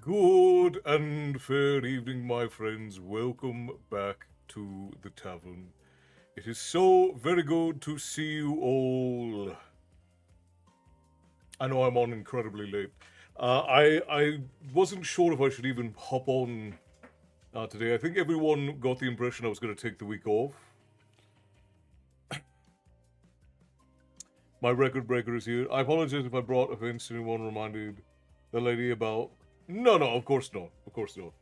Good and fair evening, my friends. Welcome back to the tavern. It is so very good to see you all. I know I'm on incredibly late. I wasn't sure if I should even hop on today. I think everyone got the impression I was going to take the week off. My record breaker is here. I apologize if I brought offense to anyone. Reminded the lady about. No, no, of course not. Of course not.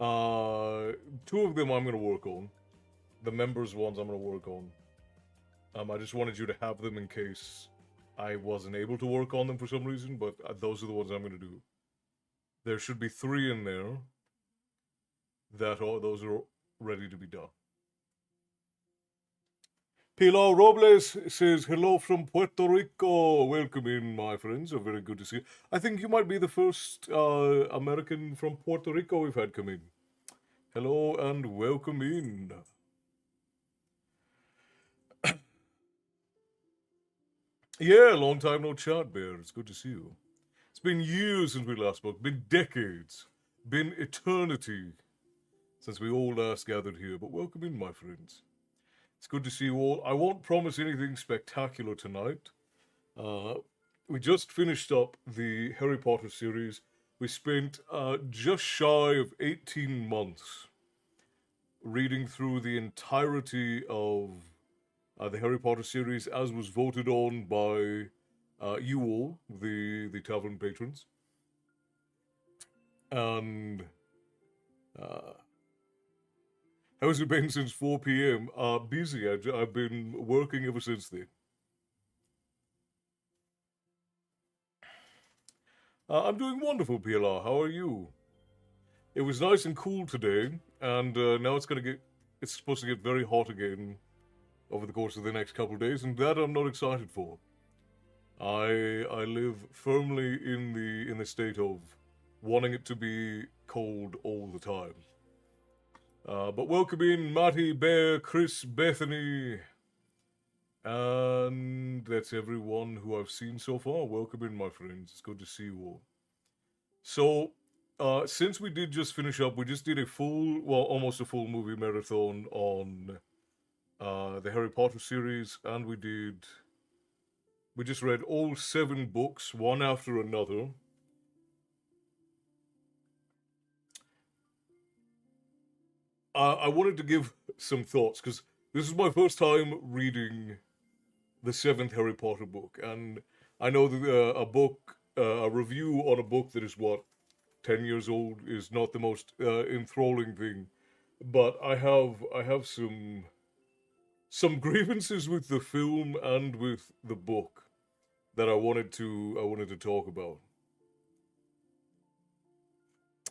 Uh, Two of them I'm going to work on. The members ones I'm going to work on. I just wanted you to have them in case I wasn't able to work on them for some reason, but those are the ones I'm going to do. There should be three in there those are ready to be done. Pilar Robles says hello from Puerto Rico. Welcome in, my friends. Very good to see you. I think you might be the first American from Puerto Rico we've had come in. Hello and welcome in. Yeah, long time no chat, Bear. It's good to see you. It's been years since we last spoke. Been decades. Been eternity since we all last gathered here. But welcome in, my friends. It's good to see you all. I won't promise anything spectacular tonight. Uh, we just finished up the Harry Potter series. We spent just shy of 18 months reading through the entirety of the Harry Potter series as was voted on by you all, the tavern patrons. And uh, how has it been since 4 p.m.? Busy. I've been working ever since then. I'm doing wonderful, PLR. How are you? It was nice and cool today, and now it's supposed to get very hot again over the course of the next couple of days, and that I'm not excited for. I live firmly in the state of wanting it to be cold all the time. But welcome in Matty, Bear, Chris, Bethany, and that's everyone who I've seen so far. Welcome in, my friends. It's good to see you all. So, since we did just finish up, we just did almost a full movie marathon on the Harry Potter series, and we just read all seven books, one after another. I wanted to give some thoughts because this is my first time reading the seventh Harry Potter book, and I know that a review on a book that is 10 years old is not the most enthralling thing, but I have some grievances with the film and with the book that I wanted to talk about.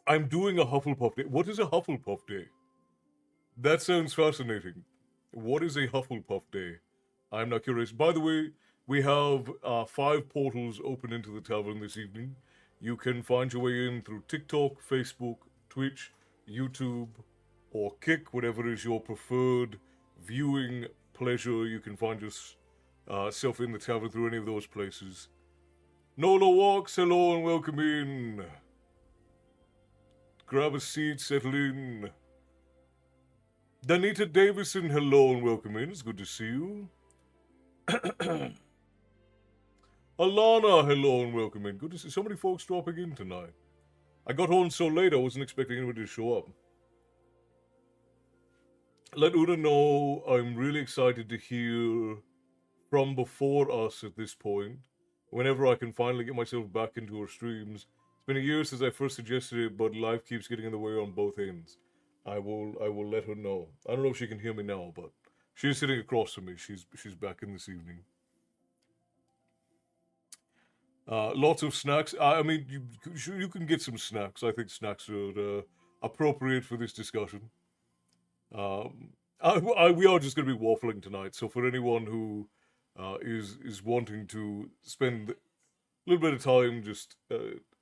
I'm doing a Hufflepuff day. What is a Hufflepuff day? That sounds fascinating. What is a Hufflepuff day? I'm not curious. By the way, we have five portals open into the tavern this evening. You can find your way in through TikTok, Facebook, Twitch, YouTube, or Kick, whatever is your preferred viewing pleasure. You can find yourself in the tavern through any of those places. Nola Walks, hello and welcome in. Grab a seat, settle in. Danita Davison, hello and welcome in. It's good to see you. Alana, hello and welcome in. Good to see so many folks dropping in tonight. I got on so late I wasn't expecting anybody to show up. Let Una know I'm really excited to hear from before us at this point. Whenever I can finally get myself back into her streams. It's been a year since I first suggested it, but life keeps getting in the way on both ends. I will let her know. I don't know if she can hear me now, but she's sitting across from me. She's back in this evening. Lots of snacks. I mean, you can get some snacks. I think snacks are appropriate for this discussion. We are just going to be waffling tonight. So for anyone who is wanting to spend a little bit of time just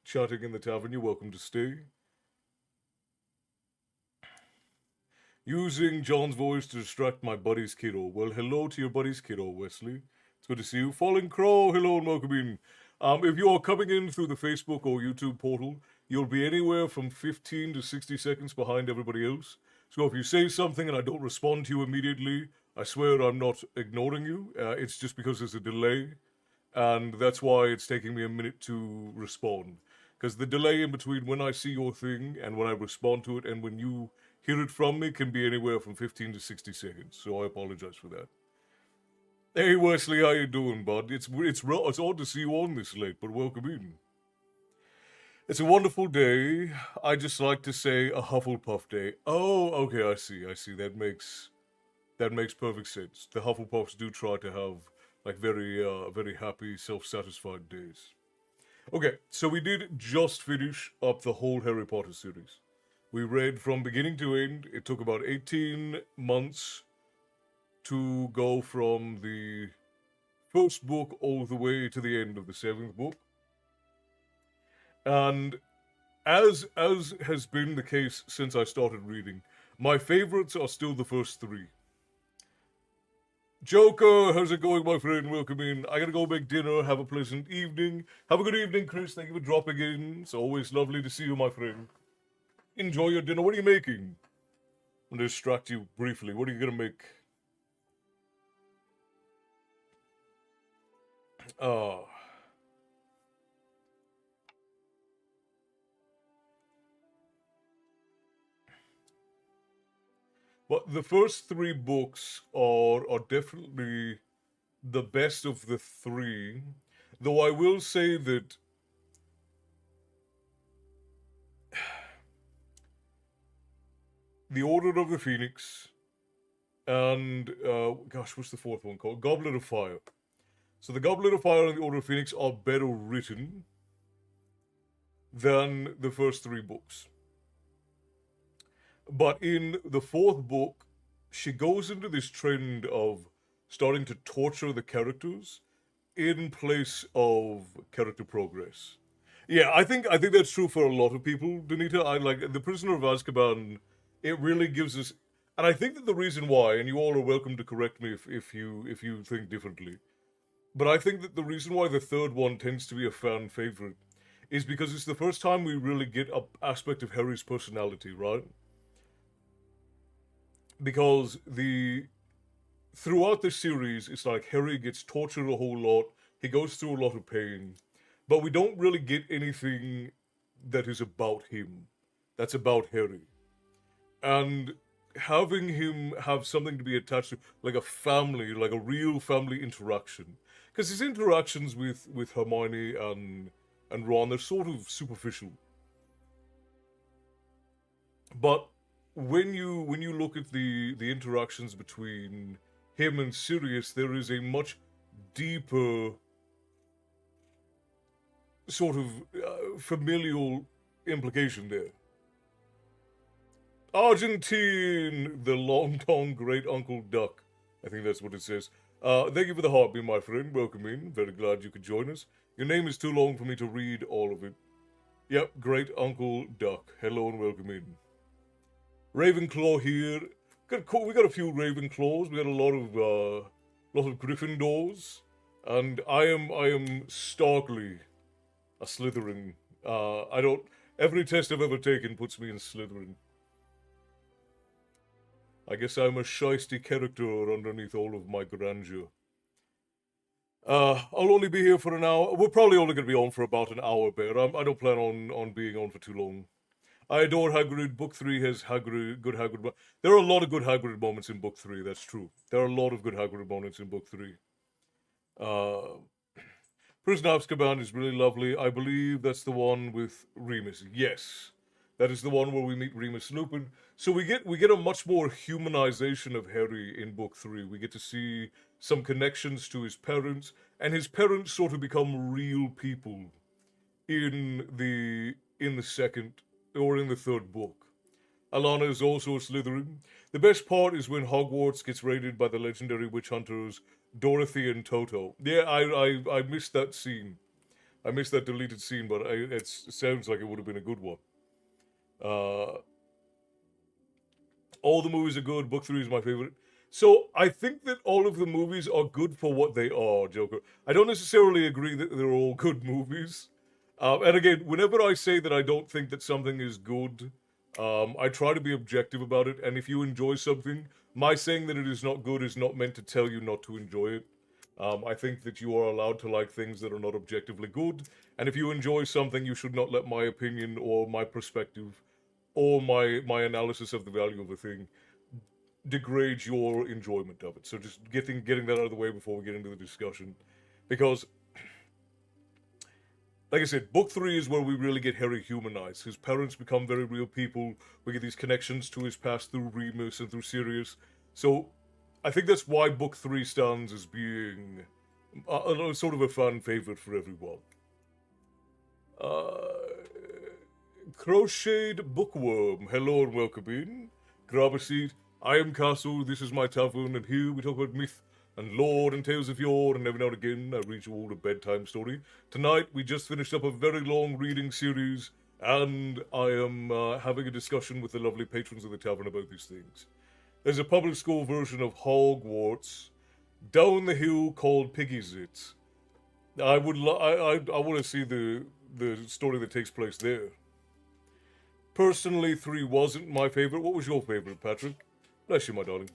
chatting in the tavern, you're welcome to stay. Using John's voice to distract my buddy's kiddo. Well, hello to your buddy's kiddo, Wesley. It's good to see you. Falling Crow, hello and welcome in. If you are coming in through the Facebook or YouTube portal, you'll be anywhere from 15 to 60 seconds behind everybody else. So if you say something and I don't respond to you immediately, I swear I'm not ignoring you. It's just because there's a delay, and that's why it's taking me a minute to respond. Because the delay in between when I see your thing and when I respond to it and when you hear it from me can be anywhere from 15 to 60 seconds. So I apologize for that. Hey Wesley, how you doing, bud? It's odd to see you on this late, but welcome in. It's a wonderful day. I just like to say a Hufflepuff day. Oh, okay, I see. That makes perfect sense. The Hufflepuffs do try to have like very happy, self-satisfied days. Okay, so we did just finish up the whole Harry Potter series. We read from beginning to end. It took about 18 months to go from the first book all the way to the end of the seventh book. And as has been the case since I started reading, my favorites are still the first three. Joker, how's it going, my friend? Welcome in. I gotta go make dinner. Have a pleasant evening. Have a good evening, Chris. Thank you for dropping in. It's always lovely to see you, my friend. Enjoy your dinner. What are you making? I'm gonna distract you briefly. What are you gonna make? Ah. But the first three books are definitely the best of the three. Though I will say that the Order of the Phoenix and gosh, what's the fourth one called? Goblet of Fire. So the Goblet of Fire and the Order of Phoenix are better written than the first three books. But in the fourth book, she goes into this trend of starting to torture the characters in place of character progress. Yeah, I think that's true for a lot of people, Danita. I like the Prisoner of Azkaban. It really gives us, and I think that the reason why, and you all are welcome to correct me if you think differently, but I think that the reason why the third one tends to be a fan favorite is because it's the first time we really get a aspect of Harry's personality, right? Because the throughout the series, it's like Harry gets tortured a whole lot. He goes through a lot of pain, but we don't really get anything that is about him. That's about Harry, and having him have something to be attached to, like a family, like a real family interaction, because his interactions with Hermione and Ron, they're sort of superficial. But when you look at the interactions between him and Sirius, there is a much deeper sort of familial implication there. Argentine, the long tong great Uncle Duck. I think that's what it says. Thank you for the heartbeat, my friend. Welcome in. Very glad you could join us. Your name is too long for me to read all of it. Yep, great Uncle Duck. Hello and welcome in. Ravenclaw here. We got a few Ravenclaws. We got a lot of Gryffindors, and I am starkly a Slytherin. I don't. Every test I've ever taken puts me in Slytherin. I guess I'm a shisty character underneath all of my grandeur. I'll only be here for an hour. We're probably only going to be on for about an hour, Bear. I don't plan on being on for too long. I adore Hagrid. Book 3 has good Hagrid. There are a lot of good Hagrid moments in Book 3, that's true. There are a lot of good Hagrid moments in Book 3. Uh, Prison of Azkaban is really lovely. I believe that's the one with Remus. Yes. That is the one where we meet Remus Lupin. So we get a much more humanization of Harry in Book 3. We get to see some connections to his parents, and his parents sort of become real people in the second or in the third book. Alana is also a Slytherin. The best part is when Hogwarts gets raided by the legendary witch hunters Dorothy and Toto. Yeah, I missed that scene. I missed that deleted scene, but it sounds like it would have been a good one. Uh, all the movies are good. Book 3 is my favorite. So I think that all of the movies are good for what they are, Joker. I don't necessarily agree that they're all good movies. And again, whenever I say that I don't think that something is good, I try to be objective about it. And if you enjoy something, my saying that it is not good is not meant to tell you not to enjoy it. I think that you are allowed to like things that are not objectively good. And if you enjoy something, you should not let my opinion or my perspective or my analysis of the value of a thing degrade your enjoyment of it. So just getting that out of the way before we get into the discussion, because like I said, book three is where we really get Harry humanized. His parents become very real people. We get these connections to his past through Remus and through Sirius. So I think that's why book three stands as being sort of a fan favorite for everyone. Uh, Crocheted Bookworm, hello and welcome in. Grab a seat. I am Castle, this is my tavern, and here we talk about myth and lore and tales of yore, and every now and again I read you all a bedtime story. Tonight we just finished up a very long reading series, and I am having a discussion with the lovely patrons of the tavern about these things. There's a public school version of Hogwarts down the hill called Piggy's It. I would I want to see the story that takes place there. Personally, 3 wasn't my favorite. What was your favorite, Patrick? Bless you, my darling.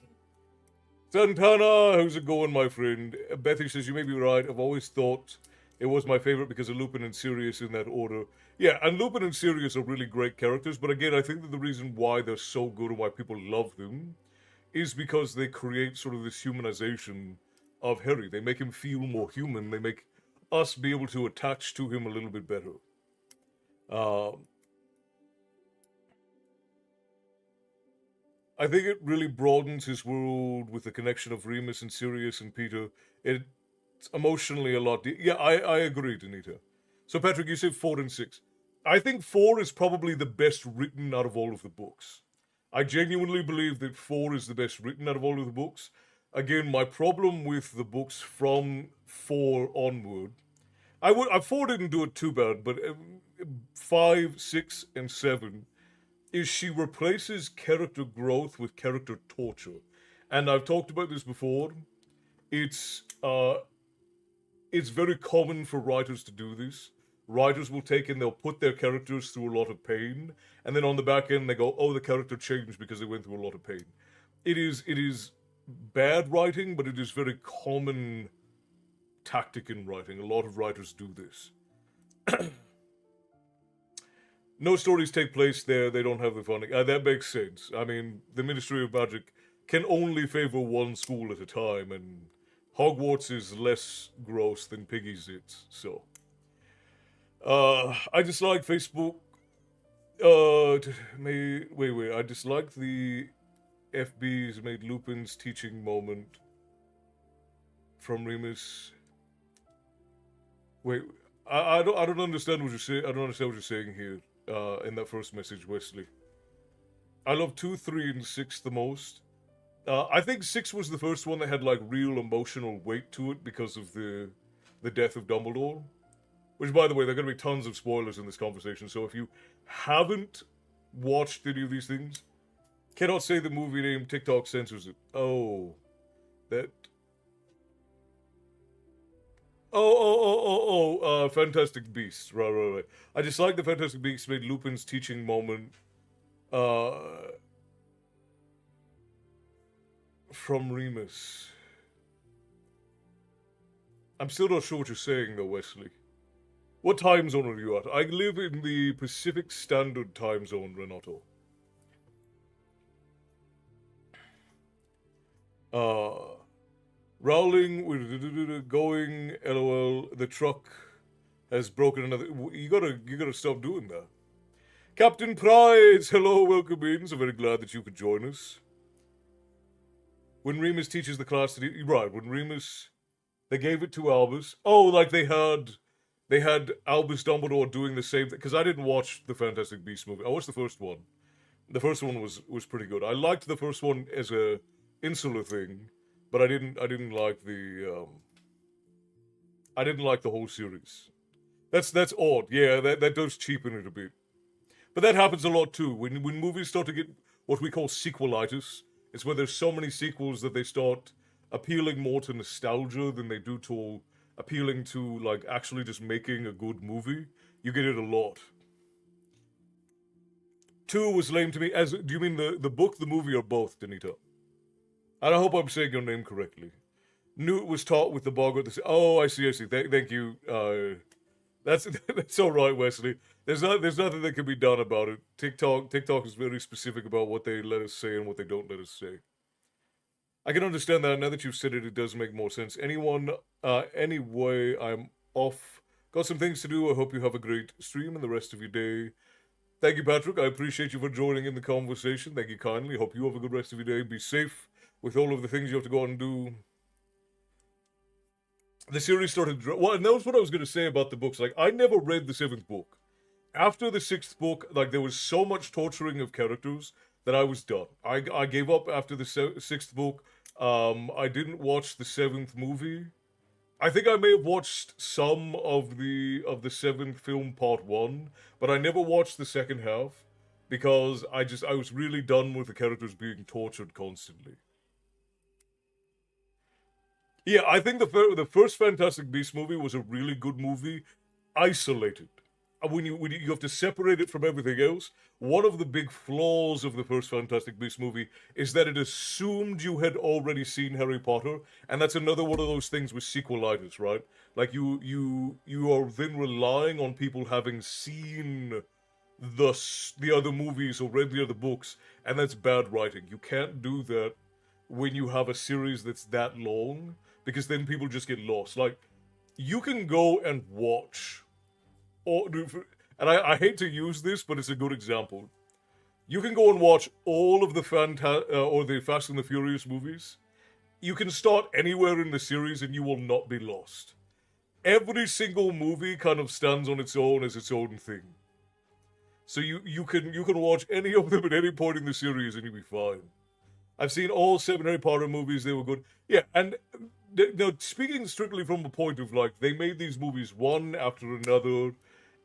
Santana, how's it going, my friend? Bethy says, you may be right. I've always thought it was my favorite because of Lupin and Sirius in that order. Yeah, and Lupin and Sirius are really great characters, but again, I think that the reason why they're so good and why people love them is because they create sort of this humanization of Harry. They make him feel more human. They make us be able to attach to him a little bit better. Uh, I think it really broadens his world with the connection of Remus and Sirius and Peter. It's emotionally a lot. Yeah, I agree, Danita. So, Patrick, you said 4 and 6. I think 4 is probably the best written out of all of the books. I genuinely believe that 4 is the best written out of all of the books. Again, my problem with the books from 4 onward, 4 didn't do it too bad, but 5, 6, and 7 is she replaces character growth with character torture. And I've talked about this before. It's very common for writers to do this. Writers will take and they'll put their characters through a lot of pain, and then on the back end they go, "Oh, the character changed because they went through a lot of pain." It is bad writing, but it is very common tactic in writing. A lot of writers do this. No stories take place there. They don't have the funding. That makes sense. I mean, the Ministry of Magic can only favor one school at a time, and Hogwarts is less gross than Piggy's It. So, I dislike Facebook. Wait. I dislike the FBs made Lupin's teaching moment from Remus. Wait, I don't understand what you're saying. I don't understand what you're saying here. In that first message, Wesley. I love 2, 3, and 6 the most. I think 6 was the first one that had like real emotional weight to it because of the death of Dumbledore. Which, by the way, there are going to be tons of spoilers in this conversation. So if you haven't watched any of these things, cannot say the movie name. TikTok censors it. Oh, that. Fantastic Beasts. Right. I just like the Fantastic Beasts made Lupin's teaching moment from Remus. I'm still not sure what you're saying, though, Wesley. What time zone are you at? I live in the Pacific Standard Time Zone, Renato. Rowling, we're going, LOL, the truck has broken another. You gotta stop doing that. Captain Prize, hello, welcome in. So very glad that you could join us. When Remus teaches the class to do, right, when Remus, they gave it to Albus. Oh, like they had Albus Dumbledore doing the same thing. Because I didn't watch the Fantastic Beasts movie. I watched the first one. The first one was pretty good. I liked the first one as a insular thing, but I didn't like the whole series. That's odd. Yeah, that does cheapen it a bit. But that happens a lot too. When movies start to get what we call sequelitis, It's where there's so many sequels that they start appealing more to nostalgia than they do to appealing to like actually just making a good movie. You get it a lot. Two was lame to me. As do you mean the book, the movie, or both, Danita? And I hope I'm saying your name correctly. Newt was taught with the Bogart. Oh, I see, I see. Thank you. That's that's all right, Wesley. There's nothing that can be done about it. TikTok is very specific about what they let us say and what they don't let us say. I can understand that now that you've said it. It does make more sense. Anyway, I'm off. Got some things to do. I hope you have a great stream and the rest of your day. Thank you, Patrick. I appreciate you for joining in the conversation. Thank you kindly. Hope you have a good rest of your day. Be safe with all of the things you have to go out and do. The series started. Well, and that was what I was going to say about the books. Like, I never read the seventh book. After the sixth book, like, there was so much torturing of characters that I was done. I gave up after the sixth book. I didn't watch the seventh movie. I think I may have watched some of the seventh film part one, but I never watched the second half because I was really done with the characters being tortured constantly. Yeah, I think the first Fantastic Beast movie was a really good movie, isolated. When you have to separate it from everything else, one of the big flaws of the first Fantastic Beast movie is that it assumed you had already seen Harry Potter, and that's another one of those things with sequelitis, right? Like you are then relying on people having seen the other movies or read the other books, and that's bad writing. You can't do that when you have a series that's that long, because then people just get lost. Like, you can go and watch, or and I hate to use this, but it's a good example. You can go and watch all of the or the Fast and the Furious movies. You can start anywhere in the series and you will not be lost. Every single movie kind of stands on its own as its own thing. So you can watch any of them at any point in the series and you'll be fine. I've seen all seven Harry Potter movies. They were good. Yeah, and now speaking strictly from the point of like they made these movies one after another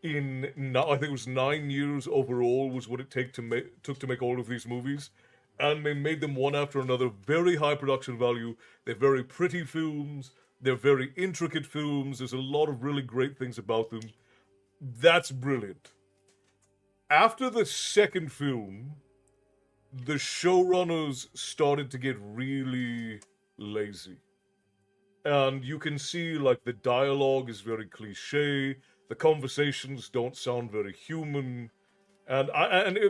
I think it was 9 years overall was what it took to make all of these movies, and they made them one after another. Very high production value. They're very pretty films. They're very intricate films. There's a lot of really great things about them. That's brilliant. After the second film, the showrunners started to get really lazy. And you can see, like, the dialogue is very cliche, the conversations don't sound very human. And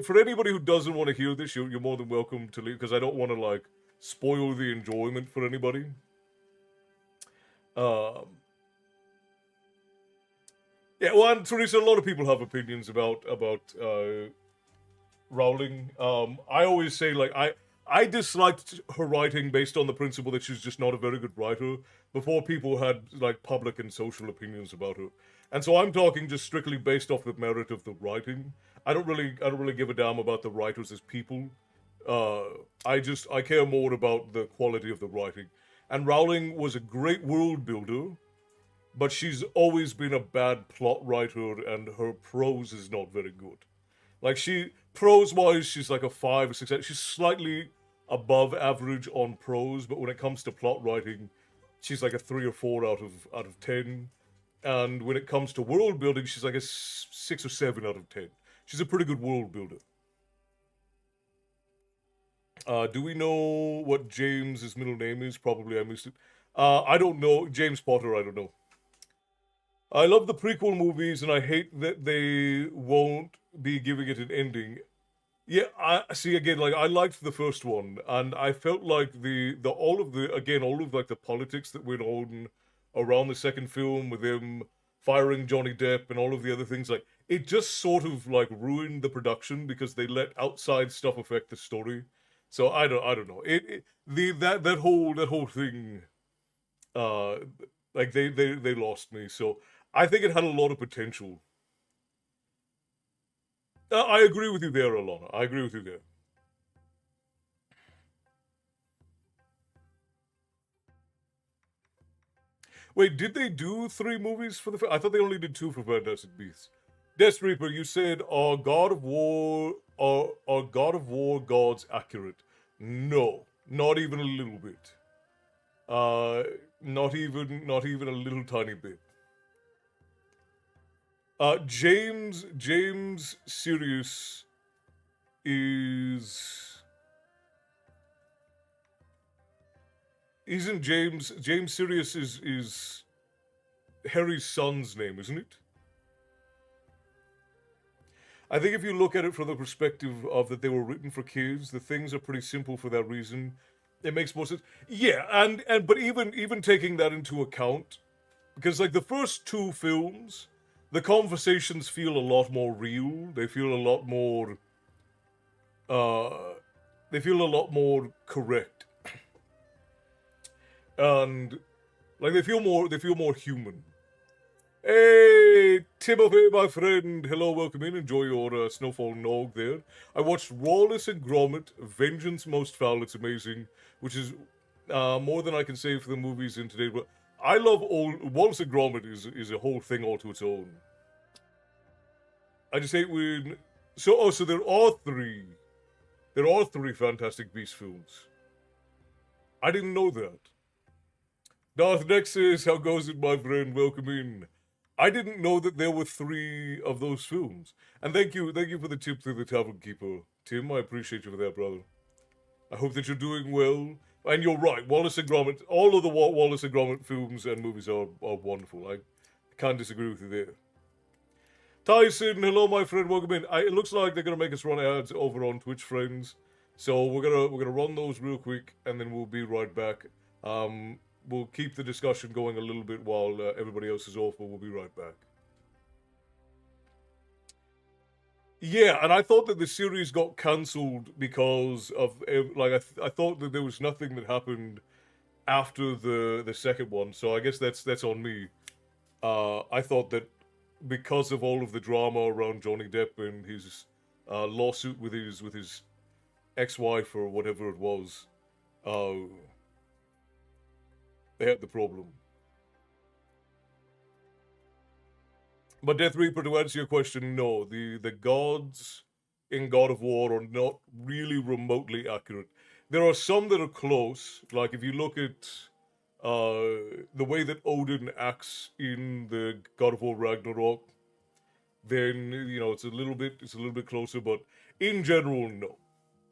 for anybody who doesn't want to hear this, you're more than welcome to leave, because I don't want to, like, spoil the enjoyment for anybody. Um, yeah, well, and Teresa, a lot of people have opinions about Rowling. I always say like I disliked her writing based on the principle that she's just not a very good writer before people had like public and social opinions about her. And so I'm talking just strictly based off the merit of the writing. I don't really give a damn about the writers as people. Uh, I care more about the quality of the writing. And Rowling was a great world builder, but she's always been a bad plot writer, and her prose is not very good. Like prose wise, she's like a 5 or 6. She's slightly above average on prose, but when it comes to plot writing, she's like a 3 or 4 out of 10. And when it comes to world building, she's like a 6 or 7 out of 10. She's a pretty good world builder. Do we know what James's middle name is? Probably I missed it. I don't know. James Potter, I don't know. I love the prequel movies, and I hate that they won't be giving it an ending. Yeah, I see again. Like I liked the first one, and I felt like the all of like the politics that went on around the second film with them firing Johnny Depp and all of the other things. Like it just sort of like ruined the production because they let outside stuff affect the story. So I don't know. That whole thing. Uh, like they lost me. So I think it had a lot of potential. I agree with you there, Alana. I agree with you there. Wait, did they do 3 movies for the? I thought they only did 2 for Fantastic Beasts. Death Reaper, you said, are God of War gods accurate? No, not even a little bit. Uh, not even a little tiny bit. James Sirius is isn't James Sirius is Harry's son's name, isn't it? I think if you look at it from the perspective of that they were written for kids, the things are pretty simple for that reason. It makes more sense. Yeah, and but even taking that into account, because like the first two films, the conversations feel a lot more real. They feel a lot more uh they feel a lot more correct. And like they feel more human. Hey, Timothy, my friend. Hello, welcome in. Enjoy your Snowfall Nog there. I watched Wallace and Gromit, Vengeance Most Foul. It's amazing, which is more than I can say for the movies in today. But I love old Wallace and Gromit is a whole thing all to its own. I just hate when so there are three. There are three Fantastic Beasts films. I didn't know that. Darth Nexus, how goes it, my friend? Welcome in. I didn't know that there were three of those films. And thank you for the tip to the Tavern Keeper, Tim. I appreciate you for that, brother. I hope that you're doing well. And you're right, Wallace and Gromit. All of the Wallace and Gromit films and movies are wonderful. I can't disagree with you there. Tyson, hello, my friend. Welcome in. It looks like they're gonna make us run ads over on Twitch, friends. So we're gonna run those real quick, and then we'll be right back. We'll keep the discussion going a little bit while everybody else is off, but we'll be right back. Yeah, and I thought that the series got cancelled because of like I thought that there was nothing that happened after the second one, so I guess that's on me. I thought that because of all of the drama around Johnny Depp and his lawsuit with his ex-wife or whatever it was, uh, they had the problem. But Death Reaper, to answer your question, no. The gods in God of War are not really remotely accurate. There are some that are close. Like if you look at the way that Odin acts in the God of War Ragnarok, then it's a little bit closer. But in general, no.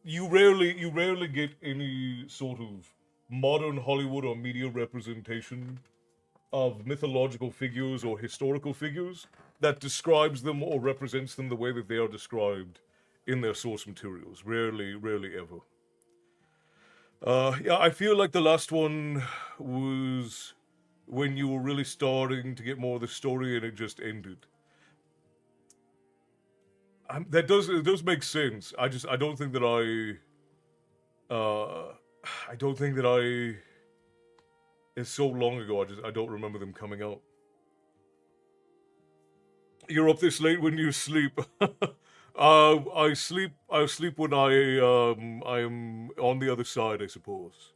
You rarely get any sort of modern Hollywood or media representation of mythological figures or historical figures that describes them or represents them the way that they are described in their source materials. Rarely, rarely ever. Yeah, I feel like the last one was when you were really starting to get more of the story and it just ended. It does make sense. I don't think that I don't think that I. It's so long ago. I don't remember them coming out. You're up this late when you sleep. I sleep when I am on the other side, I suppose.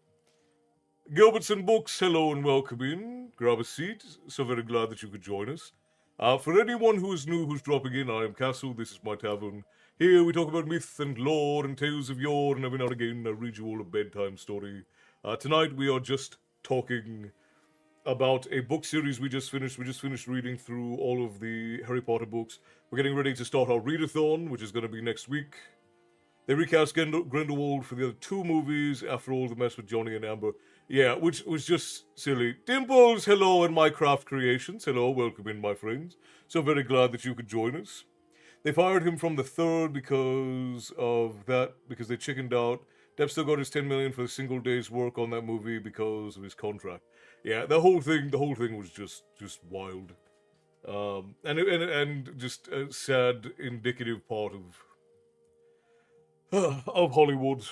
Gilbertson Books, hello and welcome in. Grab a seat. So very glad that you could join us. For anyone who is new, who's dropping in, I am Castle. This is my tavern. Here we talk about myth and lore and tales of yore, and every now and again I read you all a bedtime story. Tonight we are just talking about a book series we just finished. We just finished reading through all of the Harry Potter books. We're getting ready to start our readathon, which is going to be next week. They recast Grindelwald for the other two movies after all the mess with Johnny and Amber. Yeah, which was just silly. Dimples, hello, and Minecraft Creations. Hello, welcome in, my friends. So very glad that you could join us. They fired him from the third because of that, because they chickened out. Depp still got his 10 million for a single day's work on that movie because of his contract. Yeah, the whole thing was just wild, and just a sad, indicative part of Hollywood.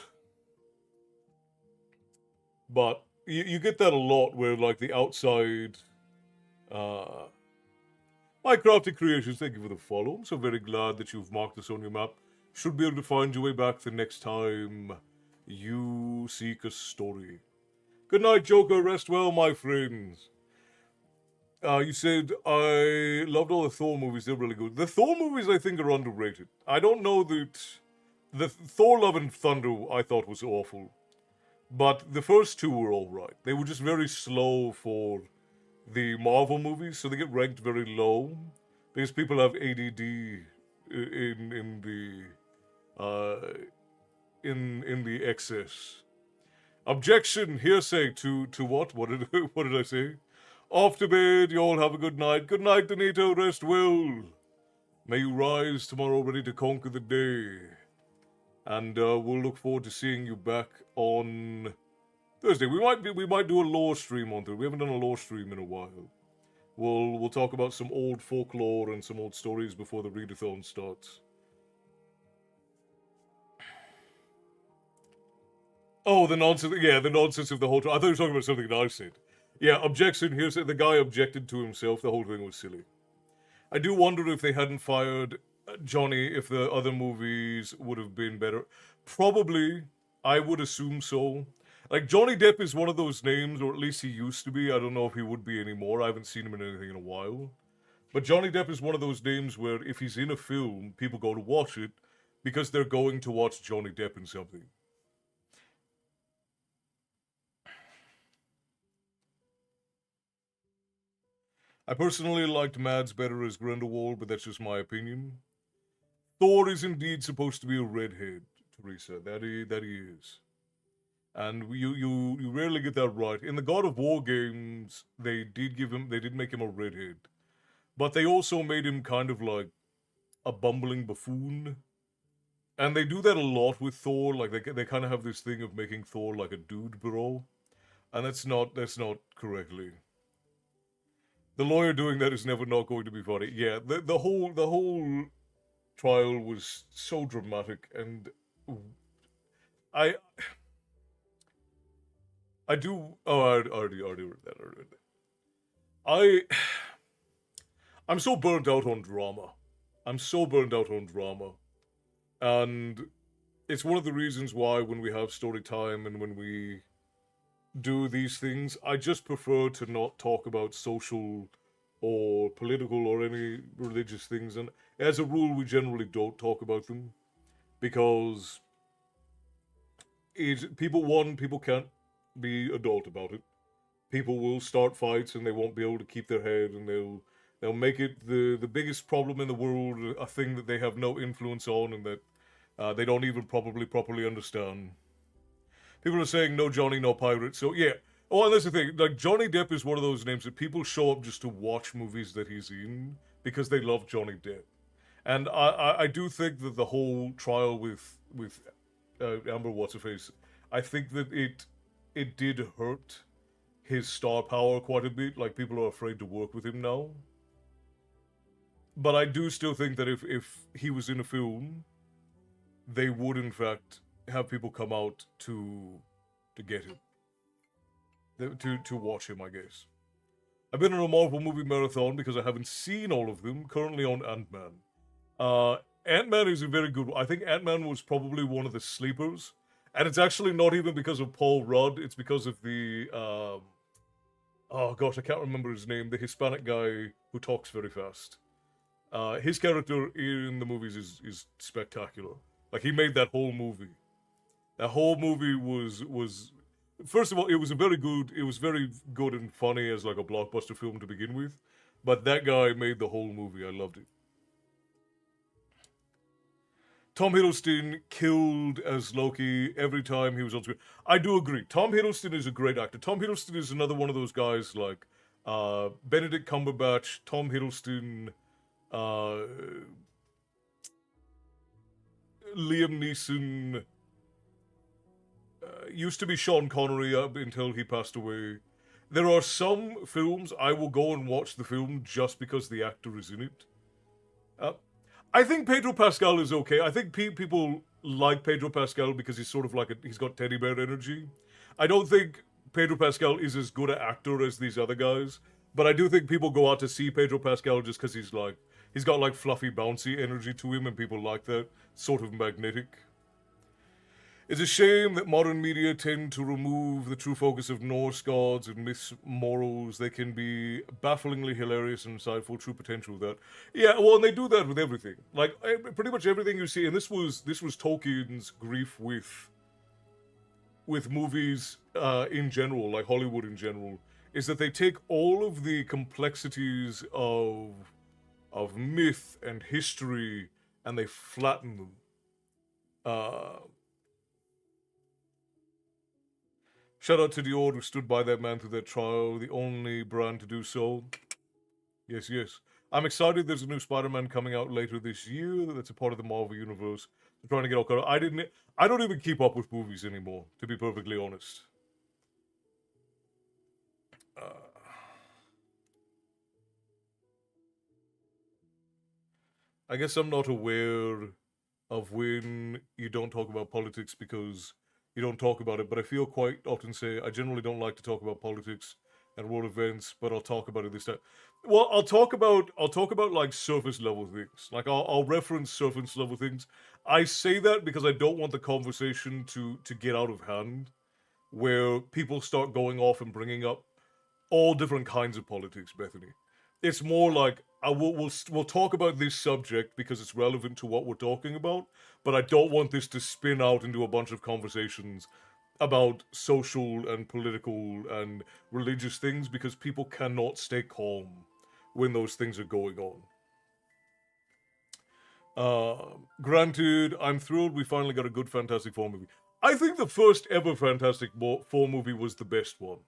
But you get that a lot where like the outside, uh, Minecrafted Creations. Thank you for the follow. I'm so very glad that you've marked this on your map. Should be able to find your way back the next time you seek a story. Good night, Joker. Rest well, my friends. You said I loved all the Thor movies. They're really good. The Thor movies, I think, are underrated. I don't know that the Thor: Love and Thunder I thought was awful, but the first two were all right. They were just very slow for the Marvel movies, so they get ranked very low because people have ADD in the in the excess. Objection, hearsay to what? What did what did I say? Off to bed. You all have a good night. Good night, Danito. Rest well. May you rise tomorrow ready to conquer the day. And we'll look forward to seeing you back on Thursday. We might do a lore stream on Thursday. We haven't done a lore stream in a while. We'll talk about some old folklore and some old stories before the readathon starts. Oh, the nonsense. Yeah, the nonsense of the whole. I thought you were talking about something that I said. Yeah, objection. Here's the guy objected to himself. The whole thing was silly. I do wonder if they hadn't fired Johnny, if the other movies would have been better. Probably, I would assume so. Like, Johnny Depp is one of those names, or at least he used to be. I don't know if he would be anymore. I haven't seen him in anything in a while. But Johnny Depp is one of those names where if he's in a film, people go to watch it because they're going to watch Johnny Depp in something. I personally liked Mads better as Grindelwald, but that's just my opinion. Thor is indeed supposed to be a redhead, Teresa. That he is. And you rarely get that right. In the God of War games, they did make him a redhead. But they also made him kind of like a bumbling buffoon. And they do that a lot with Thor. Like they kind of have this thing of making Thor like a dude bro. And that's not correctly. The lawyer doing that is never not going to be funny. Yeah, the whole trial was so dramatic, and I do. Oh, I already read that. I I'm so burnt out on drama. I'm so burnt out on drama, and it's one of the reasons why when we have story time and when we do these things, I just prefer to not talk about social or political or any religious things. And as a rule, we generally don't talk about them because people can't be adult about it. People will start fights and they won't be able to keep their head, and they'll make it the biggest problem in the world, a thing that they have no influence on and that they don't even probably properly understand. People are saying no Johnny, no pirate. So yeah. Oh, and that's the thing. Like, Johnny Depp is one of those names that people show up just to watch movies that he's in because they love Johnny Depp. And I do think that the whole trial with Amber What's-Her-Face, I think that it did hurt his star power quite a bit. Like, people are afraid to work with him now. But I do still think that if he was in a film, they would in fact have people come out to get him, to watch him, I guess. I've been on a Marvel movie marathon because I haven't seen all of them. Currently on Ant-Man. Ant-Man is a very good one. I think Ant-Man was probably one of the sleepers, and it's actually not even because of Paul Rudd. It's because of the oh gosh, I can't remember his name. The Hispanic guy who talks very fast. His character in the movies is spectacular. Like, he made that whole movie. That whole movie was first of all, it was very good and funny as like a blockbuster film to begin with. But that guy made the whole movie. I loved it. Tom Hiddleston killed as Loki every time he was on screen. I do agree. Tom Hiddleston is a great actor. Tom Hiddleston is another one of those guys like Benedict Cumberbatch, Tom Hiddleston, Liam Neeson. Used to be Sean Connery up until he passed away. There are some films I will go and watch the film just because the actor is in it. I think Pedro Pascal is okay. I think people like Pedro Pascal because he's sort of like he's got teddy bear energy. I don't think Pedro Pascal is as good an actor as these other guys, but I do think people go out to see Pedro Pascal just because he's got like fluffy, bouncy energy to him, and people like that, sort of magnetic. It's a shame that modern media tend to remove the true focus of Norse gods and myths, morals. They can be bafflingly hilarious and insightful. True potential that, yeah. Well, and they do that with everything. Like pretty much everything you see, and this was Tolkien's grief with movies in general, like Hollywood in general, is that they take all of the complexities of myth and history and they flatten them. Uh, Shout out to the Ord who stood by that man through that trial, the only brand to do so. Yes, yes. I'm excited there's a new Spider-Man coming out later this year that's a part of the Marvel Universe. I'm trying to get all caught up. I don't even keep up with movies anymore, to be perfectly honest. Uh, I guess I'm not aware of when you don't talk about politics because you don't talk about it, but I feel quite often say I generally don't like to talk about politics and world events, but I'll talk about it this time. Well, I'll talk about like surface level things. Like I'll reference surface level things. I say that because I don't want the conversation to get out of hand, where people start going off and bringing up all different kinds of politics, Bethany. It's more like we'll talk about this subject because it's relevant to what we're talking about, but I don't want this to spin out into a bunch of conversations about social and political and religious things because people cannot stay calm when those things are going on. Granted, I'm thrilled we finally got a good Fantastic Four movie. I think the first ever Four movie was the best one.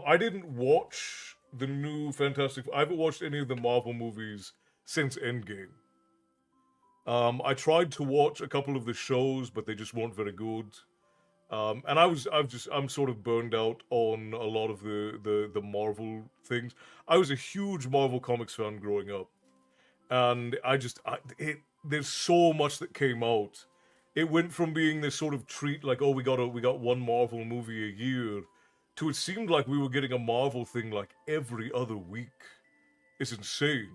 I didn't watch the new Fantastic. I haven't watched any of the Marvel movies since Endgame. I tried to watch a couple of the shows, but they just weren't very good. And I'm sort of burned out on a lot of the Marvel things. I was a huge Marvel Comics fan growing up, and there's so much that came out. It went from being this sort of treat, like, oh, we got one Marvel movie a year, to it seemed like we were getting a Marvel thing like every other week. It's insane.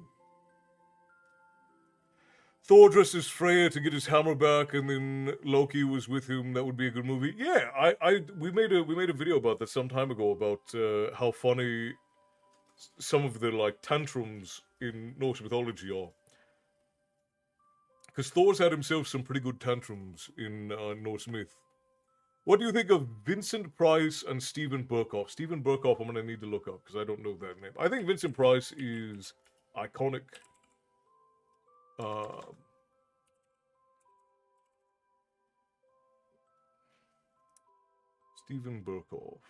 Thor dresses Freya to get his hammer back, and then Loki was with him. That would be a good movie. Yeah, we made a video about that some time ago about how funny some of the like tantrums in Norse mythology are. Because Thor's had himself some pretty good tantrums in Norse myth. What do you think of Vincent Price and Stephen Burkoff? Stephen Burkoff, I'm gonna need to look up because I don't know that name. I think Vincent Price is iconic. Uh, Stephen Burkoff.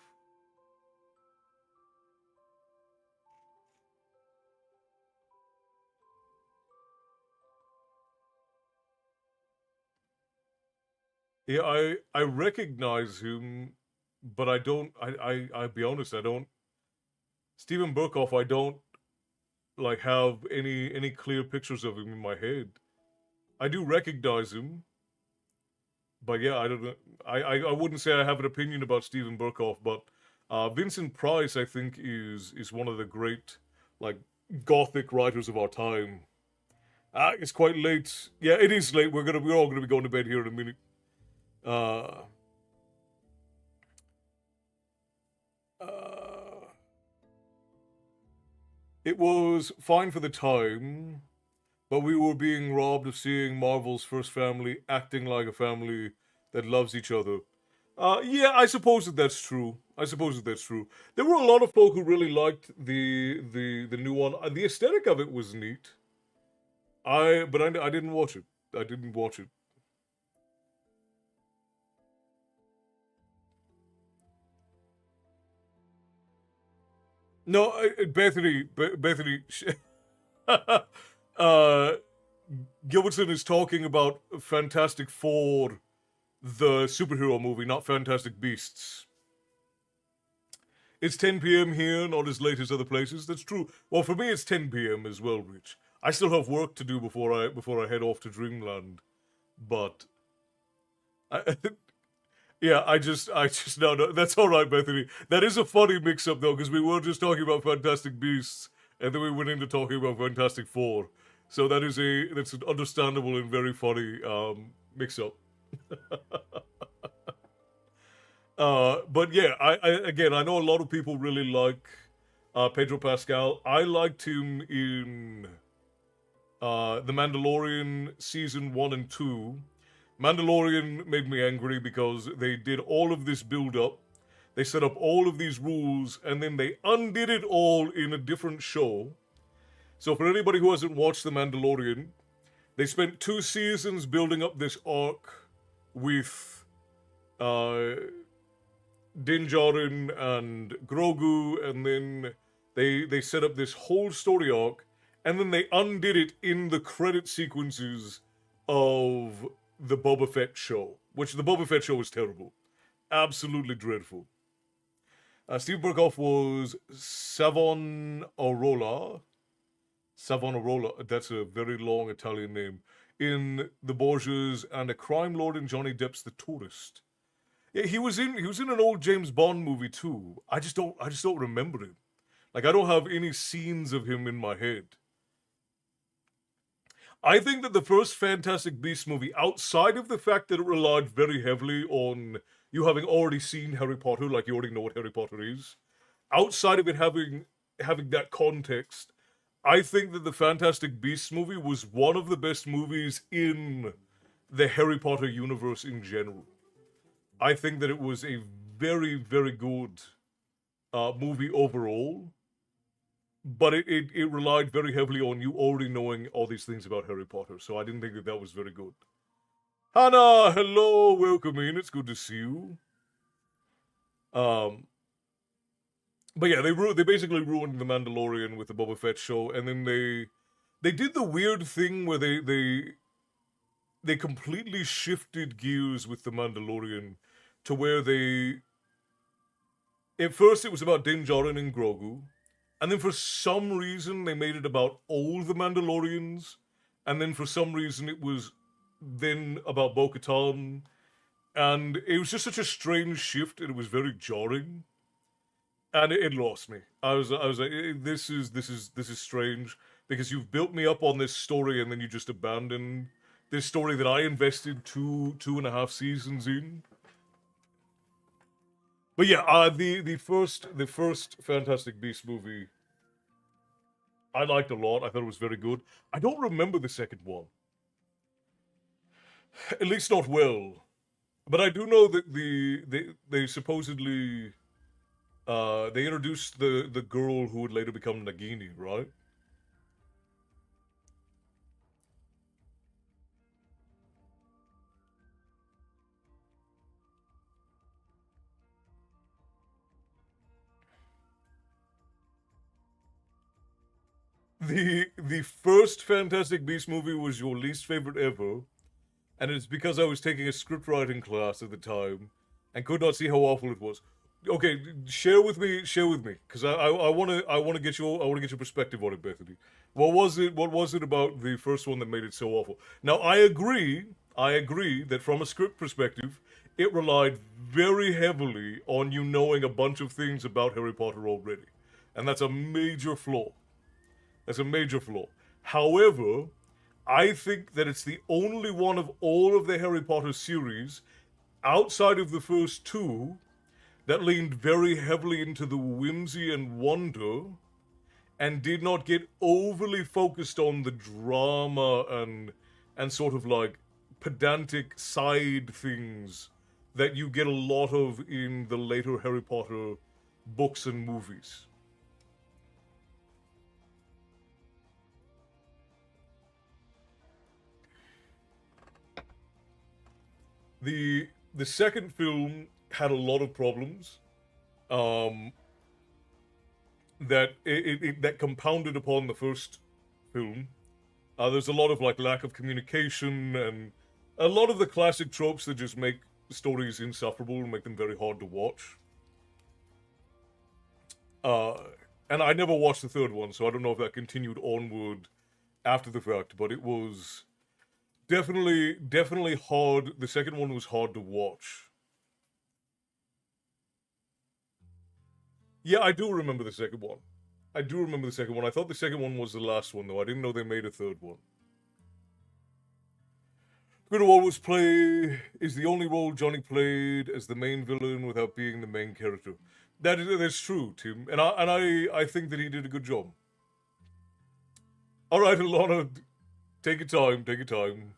Yeah, I recognize him, but I don't. I'll be honest. I don't. Stephen Burkoff. I don't like have any clear pictures of him in my head. I do recognize him, but yeah, I don't know. I wouldn't say I have an opinion about Stephen Burkoff, but Vincent Price, I think, is one of the great like gothic writers of our time. It's quite late. Yeah, it is late. We're all gonna be going to bed here in a minute. Uh, uh, it was fine for the time, but we were being robbed of seeing Marvel's first family acting like a family that loves each other. Yeah, I suppose that's true. I suppose that's true. There were a lot of folk who really liked the new one. The aesthetic of it was neat. I didn't watch it. I didn't watch it. No, Bethany. uh, Gilbertson is talking about Fantastic Four, the superhero movie, not Fantastic Beasts. It's 10 p.m. here, not as late as other places. That's true. Well, for me, it's 10 p.m. as well, Rich. I still have work to do before I head off to Dreamland. But I, yeah, I just no. That's all right, Bethany. That is a funny mix-up though, because we were just talking about Fantastic Beasts, and then we went into talking about Fantastic Four. So that's an understandable and very funny mix-up. But yeah, I know a lot of people really like Pedro Pascal. I liked him in The Mandalorian season 1 and 2. Mandalorian made me angry because they did all of this build up. They set up all of these rules and then they undid it all in a different show. So for anybody who hasn't watched The Mandalorian, they spent 2 seasons building up this arc with uh, Din Djarin and Grogu, and then they set up this whole story arc, and then they undid it in the credit sequences of the Boba Fett show, which the Boba Fett show was terrible, absolutely dreadful. Steve Burkhoff was Savonarola, that's a very long Italian name, in The Borgias, and a crime lord in Johnny Depp's The Tourist. Yeah, he was in an old James Bond movie too. I just don't remember him. Like I don't have any scenes of him in my head. I think that the first Fantastic Beasts movie, outside of the fact that it relied very heavily on you having already seen Harry Potter, like you already know what Harry Potter is, outside of it having that context, I think that the Fantastic Beasts movie was one of the best movies in the Harry Potter universe in general. I think that it was a very, very good movie overall, but it relied very heavily on you already knowing all these things about Harry Potter, so I didn't think that that was very good. Hannah, hello, welcome in. It's good to see you. Um, but yeah, they basically ruined the Mandalorian with the Boba Fett show, and then they did the weird thing where they completely shifted gears with the Mandalorian to where they at first it was about Din Djarin and Grogu, and then for some reason they made it about all the Mandalorians, and then for some reason it was then about Bo-Katan, and it was just such a strange shift, and it was very jarring, and it lost me. I was like, this is strange because you've built me up on this story, and then you just abandon this story that I invested two and a half seasons in. But yeah, the first Fantastic Beast movie I liked a lot. I thought it was very good. I don't remember the second one, at least not well. But I do know that they supposedly they introduced the girl who would later become Nagini, right? The first Fantastic Beast movie was your least favorite ever, and it's because I was taking a script writing class at the time and could not see how awful it was. Okay, share with me, because I want to get your perspective on it, Bethany. What was it about the first one that made it so awful? Now I agree that from a script perspective, it relied very heavily on you knowing a bunch of things about Harry Potter already, and that's a major flaw. That's a major flaw. However, I think that it's the only one of all of the Harry Potter series, outside of the first two, that leaned very heavily into the whimsy and wonder and did not get overly focused on the drama and sort of like pedantic side things that you get a lot of in the later Harry Potter books and movies. The second film had a lot of problems um, that compounded upon the first film. There's a lot of like lack of communication and a lot of the classic tropes that just make stories insufferable and make them very hard to watch. Uh, and I never watched the third one, so I don't know if that continued onward after the fact, but it was definitely hard. The second one was hard to watch. Yeah, I do remember the second one. I do remember the second one. I thought the second one was the last one, though. I didn't know they made a third one. Grindelwald is the only role Johnny played as the main villain without being the main character. That's true, Tim, and I think that he did a good job. All right, Alana, take your time, take your time.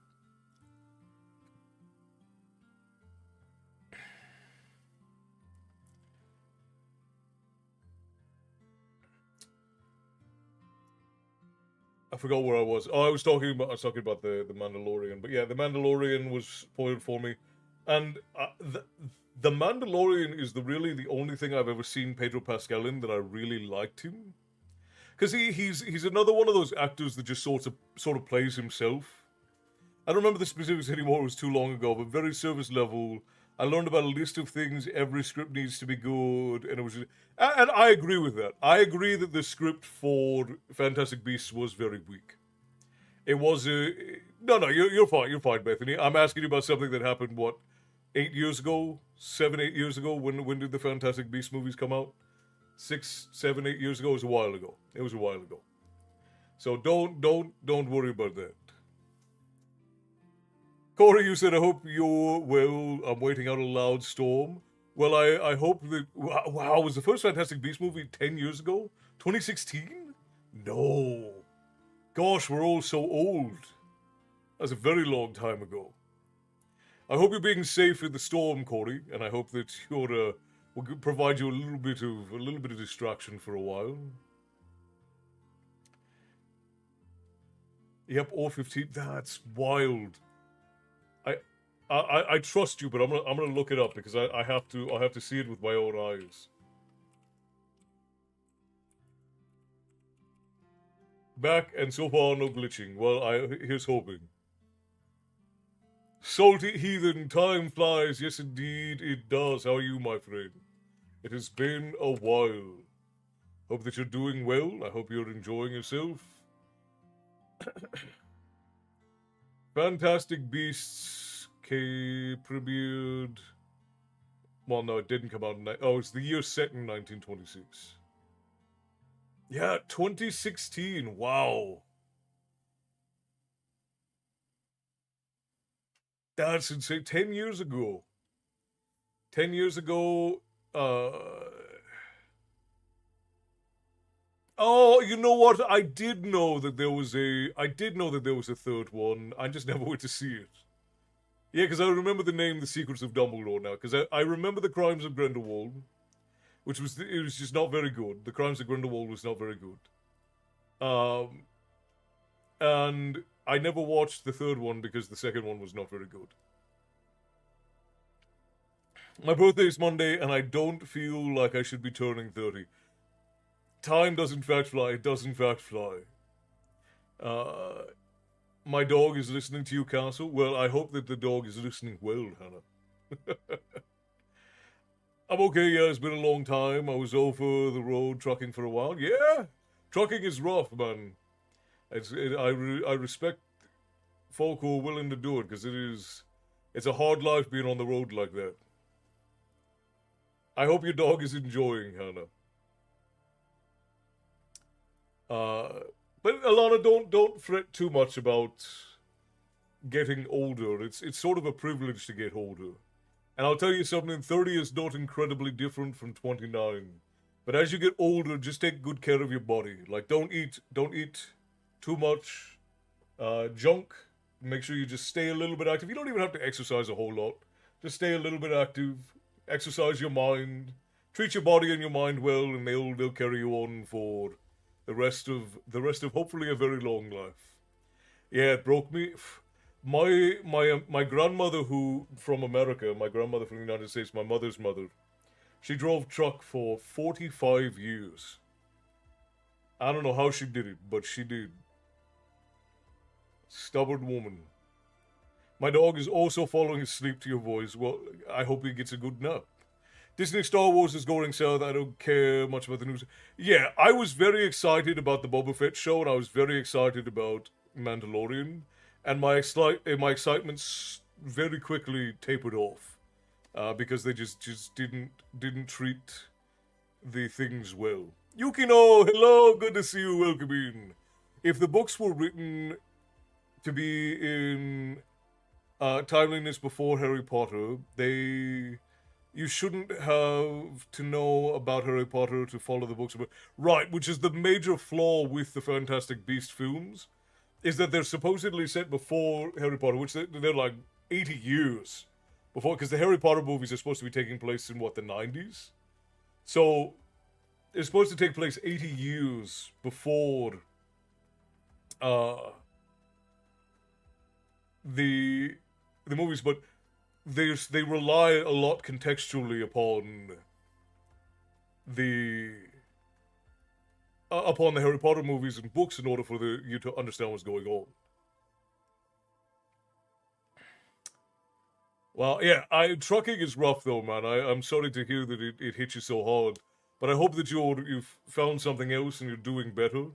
I forgot where I was. Oh, I was talking about the Mandalorian, but yeah, the Mandalorian was spoiled for me, and the Mandalorian is really the only thing I've ever seen Pedro Pascal in that I really liked him. Because he's another one of those actors that just sort of plays himself. I don't remember the specifics anymore; it was too long ago. But very service level. I learned about a list of things. Every script needs to be good, and it was. And I agree with that. I agree that the script for Fantastic Beasts was very weak. It was a no. You're fine. You're fine, Bethany. I'm asking you about something that happened. What 8 years ago? 7, 8 years ago? When did the Fantastic Beasts movies come out? 6, 7, 8 years ago. It was a while ago. It was a while ago. So don't worry about that. Corey, you said I hope you're well. I'm waiting out a loud storm. Well, I hope that wow, was the first Fantastic Beasts movie 10 years ago? 2016? No. Gosh, we're all so old. That's a very long time ago. I hope you're being safe in the storm, Corey, and I hope that you're will provide you a little bit of distraction for a while. Yep, all 15. That's wild. I I trust you, but I'm gonna look it up because I have to see it with my own eyes. Back and so far no glitching. Well, here's hoping. Salty heathen, time flies. Yes, indeed it does. How are you, my friend? It has been a while. Hope that you're doing well. I hope you're enjoying yourself. Fantastic Beasts premiered. Well, no, it didn't come out. Oh, it's the year set in 1926. Yeah, 2016. Wow, that's insane. 10 years ago. 10 years ago. Uh. Oh, you know what? I did know that there was a third one. I just never went to see it. Yeah, because I remember the name, The Secrets of Dumbledore now. Because I remember The Crimes of Grindelwald, it was just not very good. The Crimes of Grindelwald was not very good. Um, and I never watched the third one because the second one was not very good. My birthday is Monday, and I don't feel like I should be turning 30. Time does in fact fly. It does in fact fly. Uh, my dog is listening to you, Castle. Well, I hope that the dog is listening well, Hannah. I'm okay, yeah, it's been a long time. I was over the road trucking for a while. Yeah, trucking is rough, man. I respect folk who are willing to do it because it's a hard life being on the road like that. I hope your dog is enjoying, Hannah. Uh, but Alana, don't fret too much about getting older. It's sort of a privilege to get older. And I'll tell you something, 30 is not incredibly different from 29. But as you get older, just take good care of your body. Like don't eat too much junk. Make sure you just stay a little bit active. You don't even have to exercise a whole lot. Just stay a little bit active. Exercise your mind. Treat your body and your mind well, and they'll carry you on for the rest of hopefully a very long life. Yeah, it broke me. My grandmother who from America, my grandmother from the United States, my mother's mother, she drove truck for 45 years. I don't know how she did it, but she did. Stubborn woman. My dog is also falling asleep to your voice. Well, I hope he gets a good nap. Disney Star Wars is going south. I don't care much about the news. Yeah, I was very excited about the Boba Fett show, and I was very excited about Mandalorian, and my excitement very quickly tapered off because they just didn't treat the things well. Yukino, hello, good to see you. Welcome in. If the books were written to be in timeliness before Harry Potter. You shouldn't have to know about Harry Potter to follow the books. Right, which is the major flaw with the Fantastic Beast films, is that they're supposedly set before Harry Potter, which they're like 80 years before, because the Harry Potter movies are supposed to be taking place in what, the 90s? So it's supposed to take place 80 years before uh, the the movies, but they rely a lot contextually the upon the Harry Potter movies and books in order for you to understand what's going on. Well, yeah, trucking is rough though, man. I'm sorry to hear that it hit you so hard, but I hope that you've found something else and you're doing better.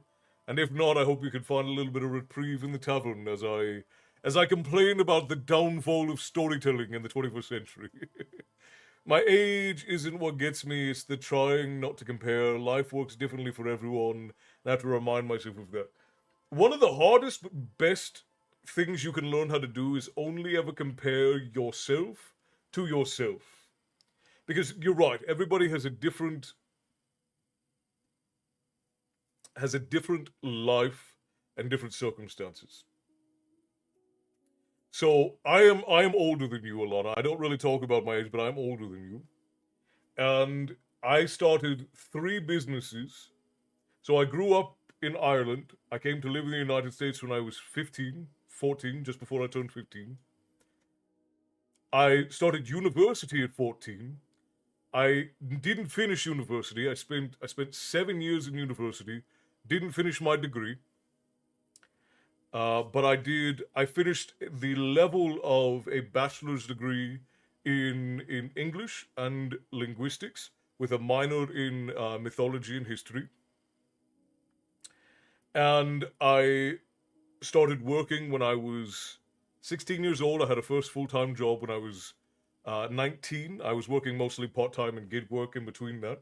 And if not, I hope you can find a little bit of reprieve in the tavern as I complain about the downfall of storytelling in the 21st century. My age isn't what gets me, it's the trying not to compare. Life works differently for everyone, and I have to remind myself of that. One of the hardest but best things you can learn how to do is only ever compare yourself to yourself. Because you're right, everybody has a different life and different circumstances. So I am older than you, Alana. I don't really talk about my age, but I'm older than you. And I started three businesses. So I grew up in Ireland. I came to live in the United States when I was 15, 14, just before I turned 15. I started university at 14. I didn't finish university. I spent 7 years in university. Didn't finish my degree. But I did. I finished the level of a bachelor's degree in English and linguistics with a minor in mythology and history. And I started working when I was 16 years old. I had a first full time job when I was 19. I was working mostly part time and gig work in between that.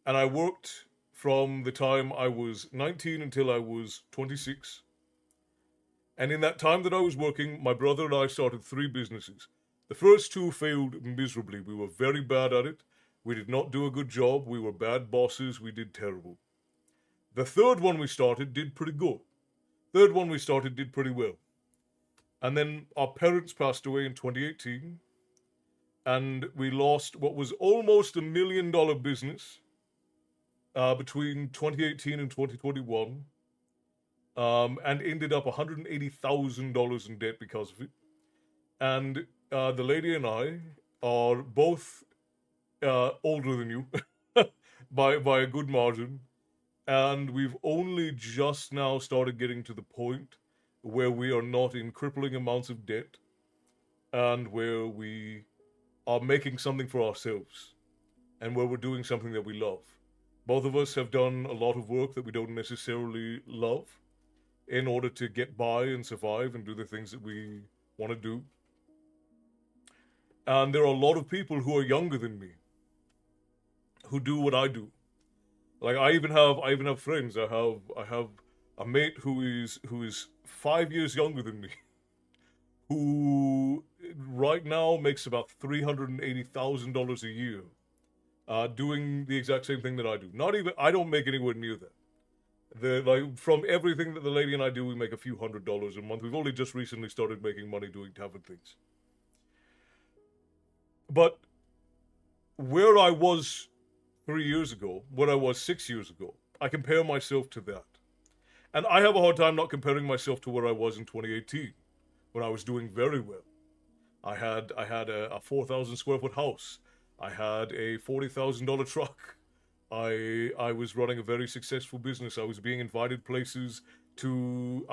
And I worked from the time I was 19 until I was 26. And in that time that I was working, my brother and I started three businesses. The first two failed miserably. We were very bad at it. We did not do a good job. We were bad bosses. We did terrible. The third one we started did pretty good. Third one we started did pretty well. And then our parents passed away in 2018, and we lost what was almost $1 million business between 2018 and 2021, and ended up $180,000 in debt because of it. And the lady and I are both older than you by a good margin, and we've only just now started getting to the point where we are not in crippling amounts of debt and where we are making something for ourselves and where we're doing something that we love. Both of us have done a lot of work that we don't necessarily love in order to get by and survive and do the things that we want to do. And there are a lot of people who are younger than me who do what I do. Like I even have friends. I have a mate who is 5 years younger than me, who right now makes about $380,000 a year, doing the exact same thing that I do. Not even I don't make anywhere near that. From everything that the lady and I do, we make a few $100s a month. We've only just recently started making money doing tavern things. But where I was 3 years ago, where I was 6 years ago, I compare myself to that. And I have a hard time not comparing myself to where I was in 2018, when I was doing very well. I had a 4,000 square foot house. I had a $40,000 truck. I was running a very successful business. I was being invited places to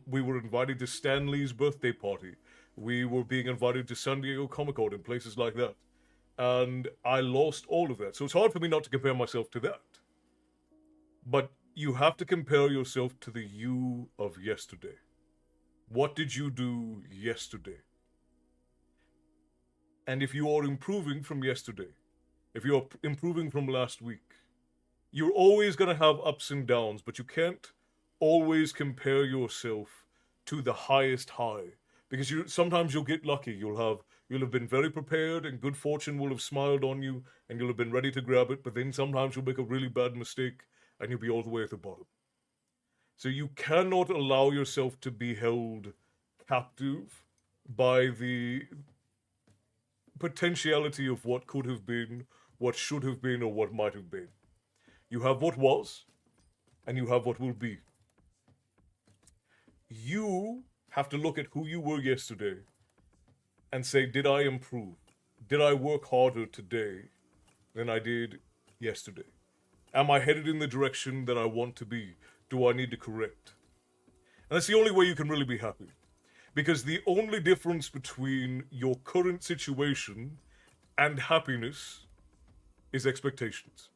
we were invited to Stanley's birthday party. We were being invited to San Diego Comic Con and places like that. And I lost all of that. So it's hard for me not to compare myself to that. But you have to compare yourself to the you of yesterday. What did you do yesterday? And if you are improving from yesterday, if you're improving from last week, you're always going to have ups and downs, but you can't always compare yourself to the highest high because sometimes you'll get lucky. You'll have been very prepared, and good fortune will have smiled on you, and you'll have been ready to grab it. But then sometimes you'll make a really bad mistake, and you'll be all the way at the bottom. So you cannot allow yourself to be held captive by the potentiality of what could have been, what should have been, or what might have been. You have what was, and you have what will be. You have to look at who you were yesterday and say, did I improve? Did I work harder today than I did yesterday? Am I headed in the direction that I want to be? Do I need to correct? And that's the only way you can really be happy. Because the only difference between your current situation and happiness is expectations.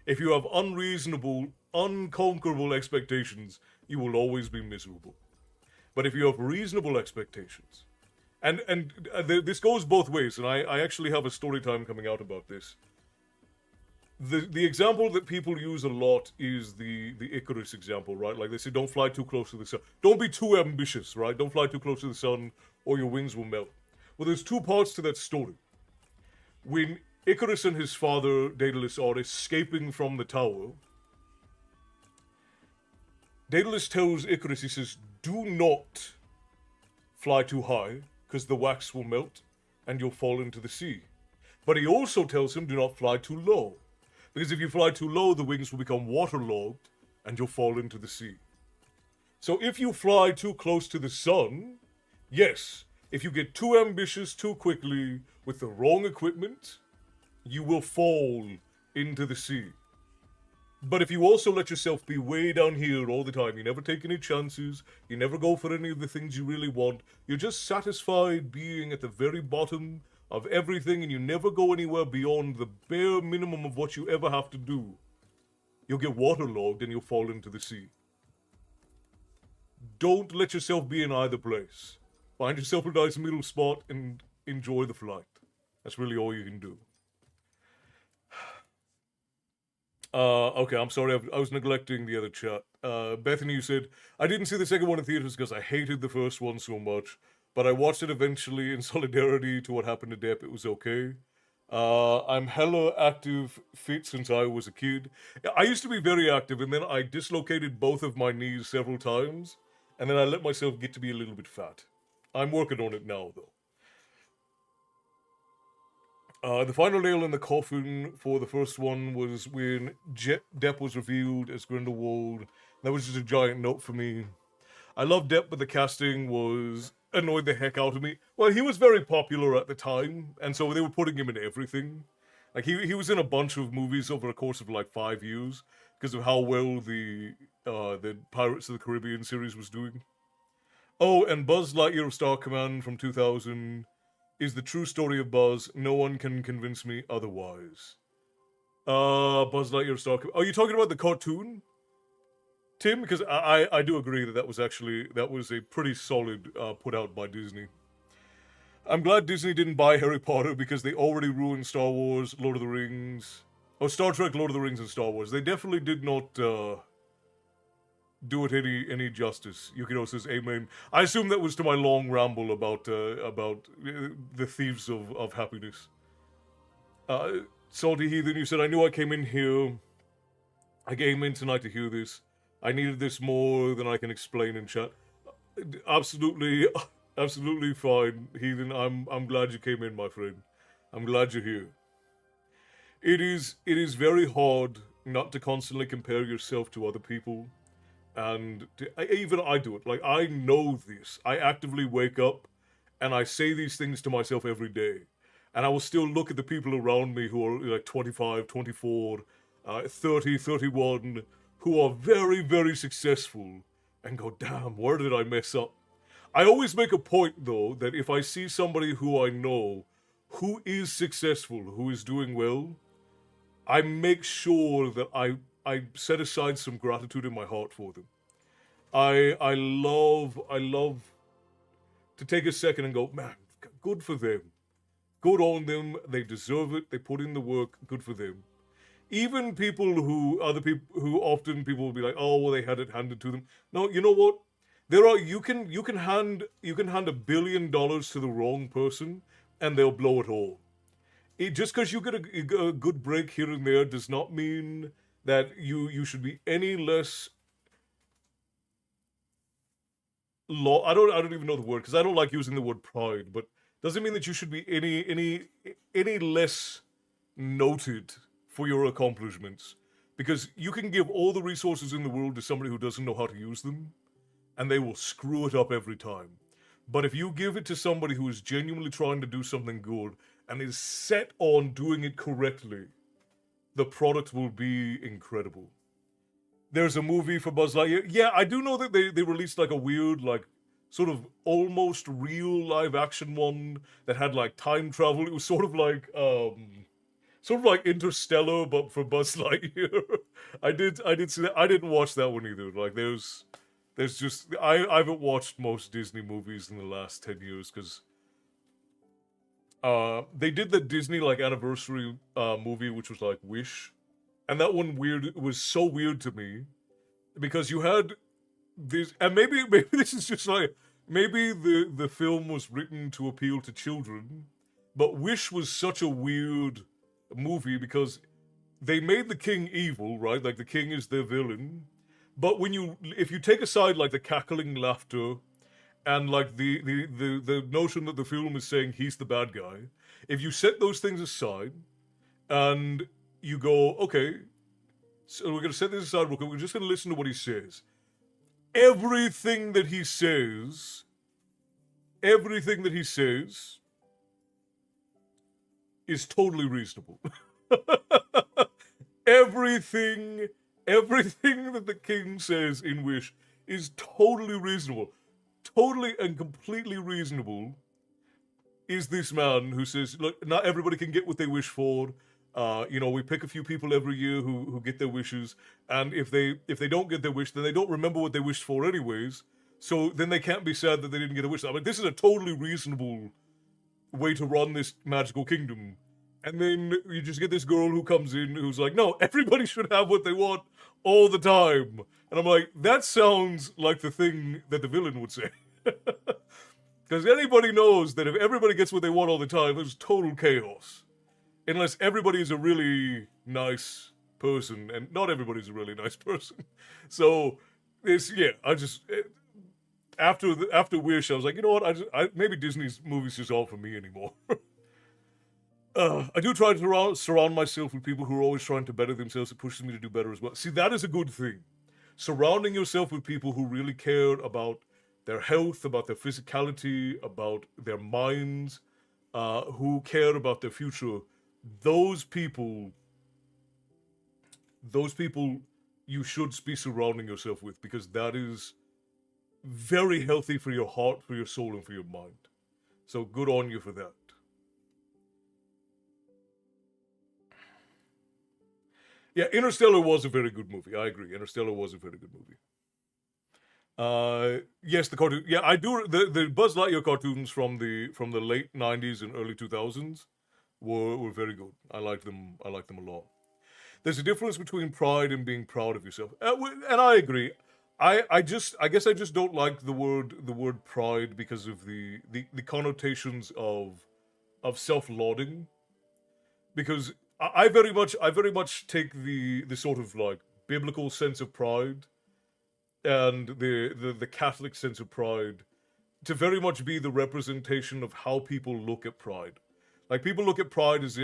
If you have unreasonable, unconquerable expectations, you will always be miserable. But if you have reasonable expectations, and this goes both ways, and I actually have a story time coming out about this. The example that people use a lot is the Icarus example, right? Like they say, don't fly too close to the sun. Don't be too ambitious, right? Don't fly too close to the sun or your wings will melt. Well, there's two parts to that story. When Icarus and his father, Daedalus, are escaping from the tower, Daedalus tells Icarus, he says, do not fly too high, because the wax will melt and you'll fall into the sea. But he also tells him, do not fly too low. Because if you fly too low, the wings will become waterlogged and you'll fall into the sea. So if you fly too close to the sun, yes, if you get too ambitious too quickly with the wrong equipment, you will fall into the sea. But if you also let yourself be way down here all the time, you never take any chances, you never go for any of the things you really want, you're just satisfied being at the very bottom of everything, and you never go anywhere beyond the bare minimum of what you ever have to do, you'll get waterlogged and you'll fall into the sea. Don't let yourself be in either place. Find yourself a nice middle spot and enjoy the flight. That's really all you can do. Okay, I'm sorry, I was neglecting the other chat. Bethany, you said, I didn't see the second one in theaters because I hated the first one so much. But I watched it eventually in solidarity to what happened to Depp. It was okay. I'm hella active, fit since I was a kid. I used to be very active, and then I dislocated both of my knees several times, and then I let myself get to be a little bit fat. I'm working on it now, though. The final nail in the coffin for the first one was when Depp was revealed as Grindelwald. That was just a giant note for me. I love Depp, but the casting was annoyed the heck out of me. Well, he was very popular at the time, and so they were putting him in everything. Like, he was in a bunch of movies over a course of, like, 5 years, because of how well the Pirates of the Caribbean series was doing. Oh, and Buzz Lightyear of Star Command from 2000 is the true story of Buzz. No one can convince me otherwise. Buzz Lightyear of Star Command. Oh, you talking about the cartoon, Tim? Because I do agree that that was a pretty solid put out by Disney. I'm glad Disney didn't buy Harry Potter because they already ruined Star Wars, Lord of the Rings. Oh, Star Trek, Lord of the Rings, and Star Wars. They definitely did not do it any justice. Yukino says amen. I assume that was to my long ramble about the thieves of happiness. Salty Heathen, you said, I knew I came in here. I came in tonight to hear this. I needed this more than I can explain in chat. Absolutely, absolutely fine, Heathen. I'm glad you came in, my friend. I'm glad you're here. It is very hard not to constantly compare yourself to other people. And even I do it. Like, I know this. I actively wake up and I say these things to myself every day. And I will still look at the people around me who are like 25, 24, 30, 31, who are very, very successful and go, damn, where did I mess up? I always make a point, though, that if I see somebody who I know who is successful, who is doing well, I make sure that I set aside some gratitude in my heart for them. I love to take a second and go, man, good for them. Good on them. They deserve it. They put in the work. Good for them. Even people who often people will be like, oh, well, they had it handed to them. No, you know what? There are you can hand $1 billion to the wrong person, and they'll blow it all. Just because you get a good break here and there does not mean that you should be any less I don't even know the word because I don't like using the word pride, but doesn't mean that you should be any less noted for your accomplishments, because you can give all the resources in the world to somebody who doesn't know how to use them, and they will screw it up every time. But if you give it to somebody who is genuinely trying to do something good and is set on doing it correctly, the product will be incredible. There's a movie for Buzz Lightyear. Yeah, I do know that they released like a weird, like, sort of almost real live action one that had like time travel. It was sort of like Interstellar, but for Buzz Lightyear. I did see that. I didn't watch that one either. Like there's just I haven't watched most Disney movies in the last 10 years because they did the Disney like anniversary movie, which was like Wish, and that one weird it was so weird to me because you had this, and maybe this is just like maybe the film was written to appeal to children, but Wish was such a weird movie because they made the king evil, right? Like the king is their villain. But if you take aside like the cackling laughter and like the notion that the film is saying he's the bad guy, if you set those things aside and you go, okay, so we're gonna set this aside real quick, we're just gonna listen to what he says. Everything that he says, everything that he says is totally reasonable. everything everything that the king says in Wish is totally reasonable. Totally and completely reasonable is this man who says, look, not everybody can get what they wish for. We pick a few people every year who get their wishes, and if they don't get their wish, then they don't remember what they wished for anyways. So then they can't be sad that they didn't get a wish. I mean, this is a totally reasonable way to run this magical kingdom. And then you just get this girl who comes in who's like, no, everybody should have what they want all the time. And I'm like, that sounds like the thing that the villain would say. Because anybody knows that if everybody gets what they want all the time, there's total chaos. Unless everybody is a really nice person, and not everybody's a really nice person. So, after Wish, I was like, you know what, maybe Disney's movies just aren't for me anymore. I do try to surround myself with people who are always trying to better themselves. It pushes me to do better as well. See, that is a good thing. Surrounding yourself with people who really care about their health, about their physicality, about their minds, who care about their future. Those people you should be surrounding yourself with, because that is very healthy for your heart, for your soul, and for your mind. So good on you for that. Yeah, Interstellar was a very good movie. I agree. Interstellar was a very good movie. Yes, the cartoon. Yeah, I do. The Buzz Lightyear cartoons from the late '90s and early 2000s were very good. I liked them. I liked them a lot. There's a difference between pride and being proud of yourself, and I agree. I guess I just don't like the word pride because of the connotations of self lauding. Because I very much take the sort of like biblical sense of pride and the Catholic sense of pride to very much be the representation of how people look at pride. Like people look at pride as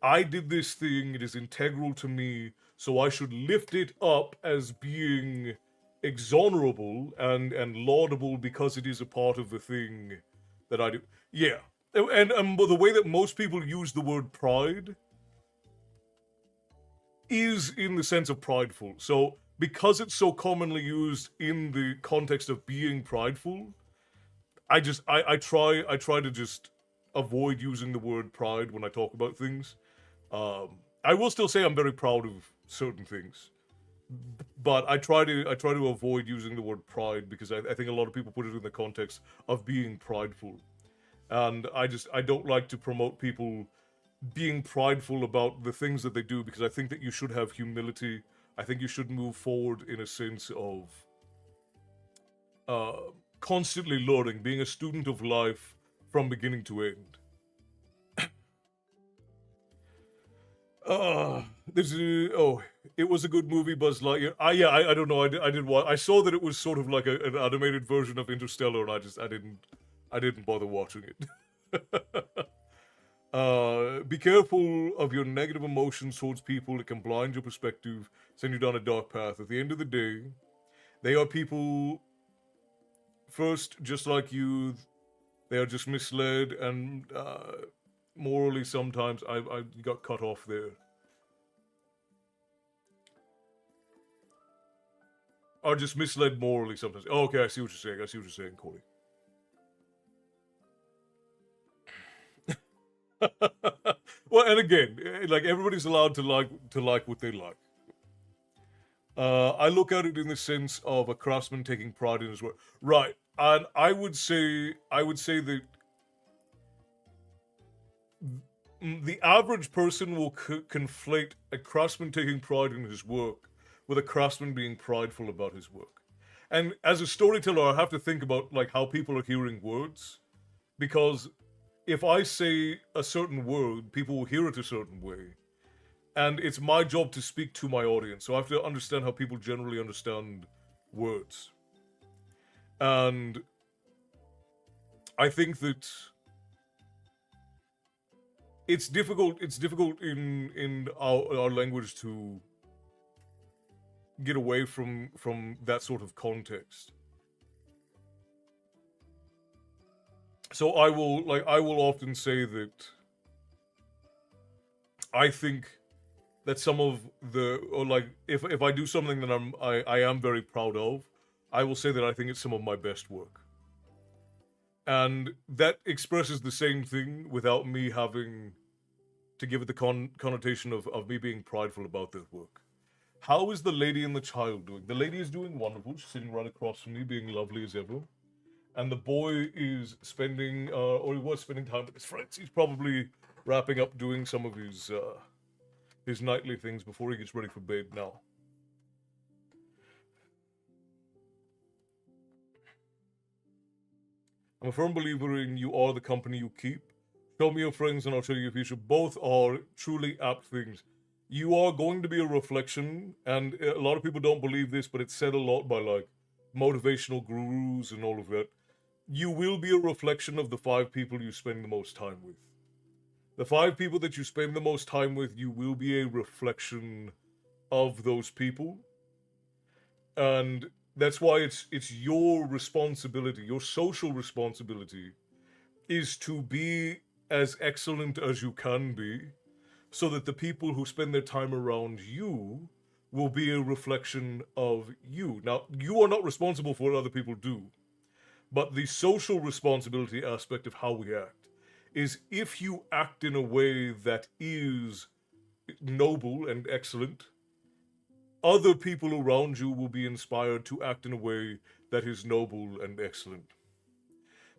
I did this thing, it is integral to me, so I should lift it up as being exonerable and laudable because it is a part of the thing that I do. Yeah. And the way that most people use the word pride is in the sense of prideful. So because it's so commonly used in the context of being prideful, I try to just avoid using the word pride when I talk about things. I will still say I'm very proud of certain things, but I try to avoid using the word pride because I think a lot of people put it in the context of being prideful, and I don't like to promote people being prideful about the things that they do, because I think that you should have humility. I think you should move forward in a sense uh, constantly learning, being a student of life from beginning to end. Uh, this is it was a good movie, Buzz Lightyear. I don't know. I did watch. I saw that it was sort of like an animated version of Interstellar, and I didn't bother watching it. Be careful of your negative emotions towards people. It can blind your perspective, send you down a dark path. At the end of the day, they are people first, just like you. They are just misled, and morally, sometimes I got cut off there. Are just misled morally sometimes. Oh, okay, I see what you're saying. I see what you're saying, Corey. Well, and again, like everybody's allowed to like what they like. I look at it in the sense of a craftsman taking pride in his work, right? And I would say that the average person will conflate a craftsman taking pride in his work with a craftsman being prideful about his work. And as a storyteller, I have to think about like how people are hearing words, because if I say a certain word, people will hear it a certain way. And it's my job to speak to my audience. So I have to understand how people generally understand words. And I think that it's difficult in our language to get away from that sort of context. So I will often say that I think that some of the, or like if I do something that I am very proud of, I will say that I think it's some of my best work. And that expresses the same thing without me having to give it the connotation of me being prideful about that work. How is the lady and the child doing? The lady is doing wonderful. She's sitting right across from me, being lovely as ever. And the boy is spending, or he was spending time with his friends. He's probably wrapping up doing some of his nightly things before he gets ready for bed now. I'm a firm believer in you are the company you keep. Show me your friends and I'll show you your future. Both are truly apt things. You are going to be a reflection, and a lot of people don't believe this, but it's said a lot by like motivational gurus and all of that. You will be a reflection of the five people you spend the most time with. The five people that you spend the most time with, you will be a reflection of those people. And that's why it's your responsibility, your social responsibility, is to be as excellent as you can be, so that the people who spend their time around you will be a reflection of you. Now, you are not responsible for what other people do, but the social responsibility aspect of how we act is, if you act in a way that is noble and excellent, other people around you will be inspired to act in a way that is noble and excellent.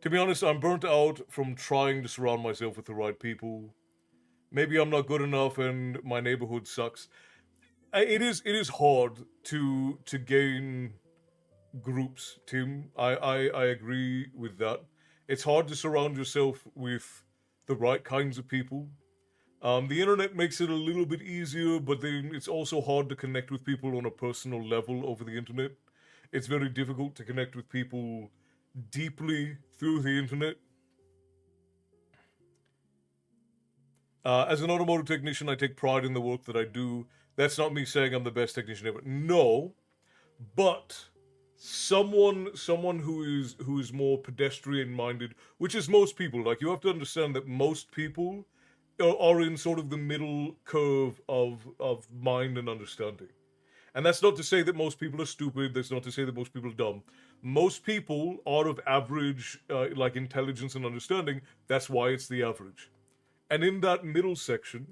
To be honest, I'm burnt out from trying to surround myself with the right people. Maybe I'm not good enough and my neighborhood sucks. It is hard to gain groups, Tim. I agree with that. It's hard to surround yourself with the right kinds of people. The internet makes it a little bit easier, but then it's also hard to connect with people on a personal level over the internet. It's very difficult to connect with people deeply through the internet. As an automotive technician, I take pride in the work that I do. That's not me saying I'm the best technician ever. No, but someone who is more pedestrian minded, which is most people. Like, you have to understand that most people are in sort of the middle curve of mind and understanding. And that's not to say that most people are stupid. That's not to say that most people are dumb. Most people are of average, like, intelligence and understanding. That's why it's the average. And in that middle section,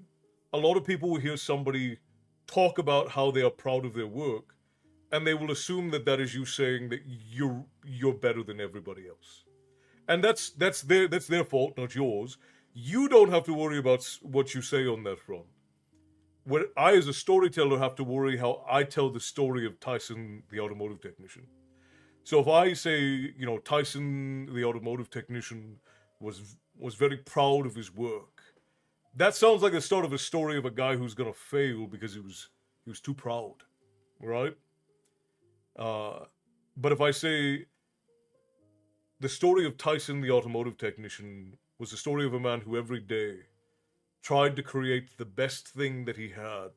a lot of people will hear somebody talk about how they are proud of their work, and they will assume that that is you saying that you're better than everybody else. And that's their fault, not yours. You don't have to worry about what you say on that front. What I, as a storyteller, have to worry how I tell the story of Tyson, the automotive technician. So if I say, you know, Tyson, the automotive technician, was very proud of his work, that sounds like the start of a story of a guy who's gonna fail because he was too proud, right? Uh, but if I say the story of Tyson, the automotive technician, was the story of a man who every day tried to create the best thing that he had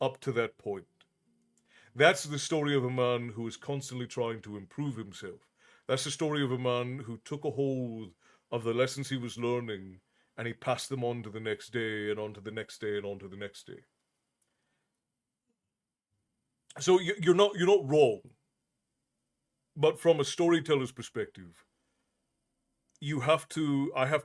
up to that point. That's the story of a man who is constantly trying to improve himself. That's the story of a man who took a hold of the lessons he was learning and he passed them on to the next day and on to the next day and on to the next day. So you're not wrong, but from a storyteller's perspective, I have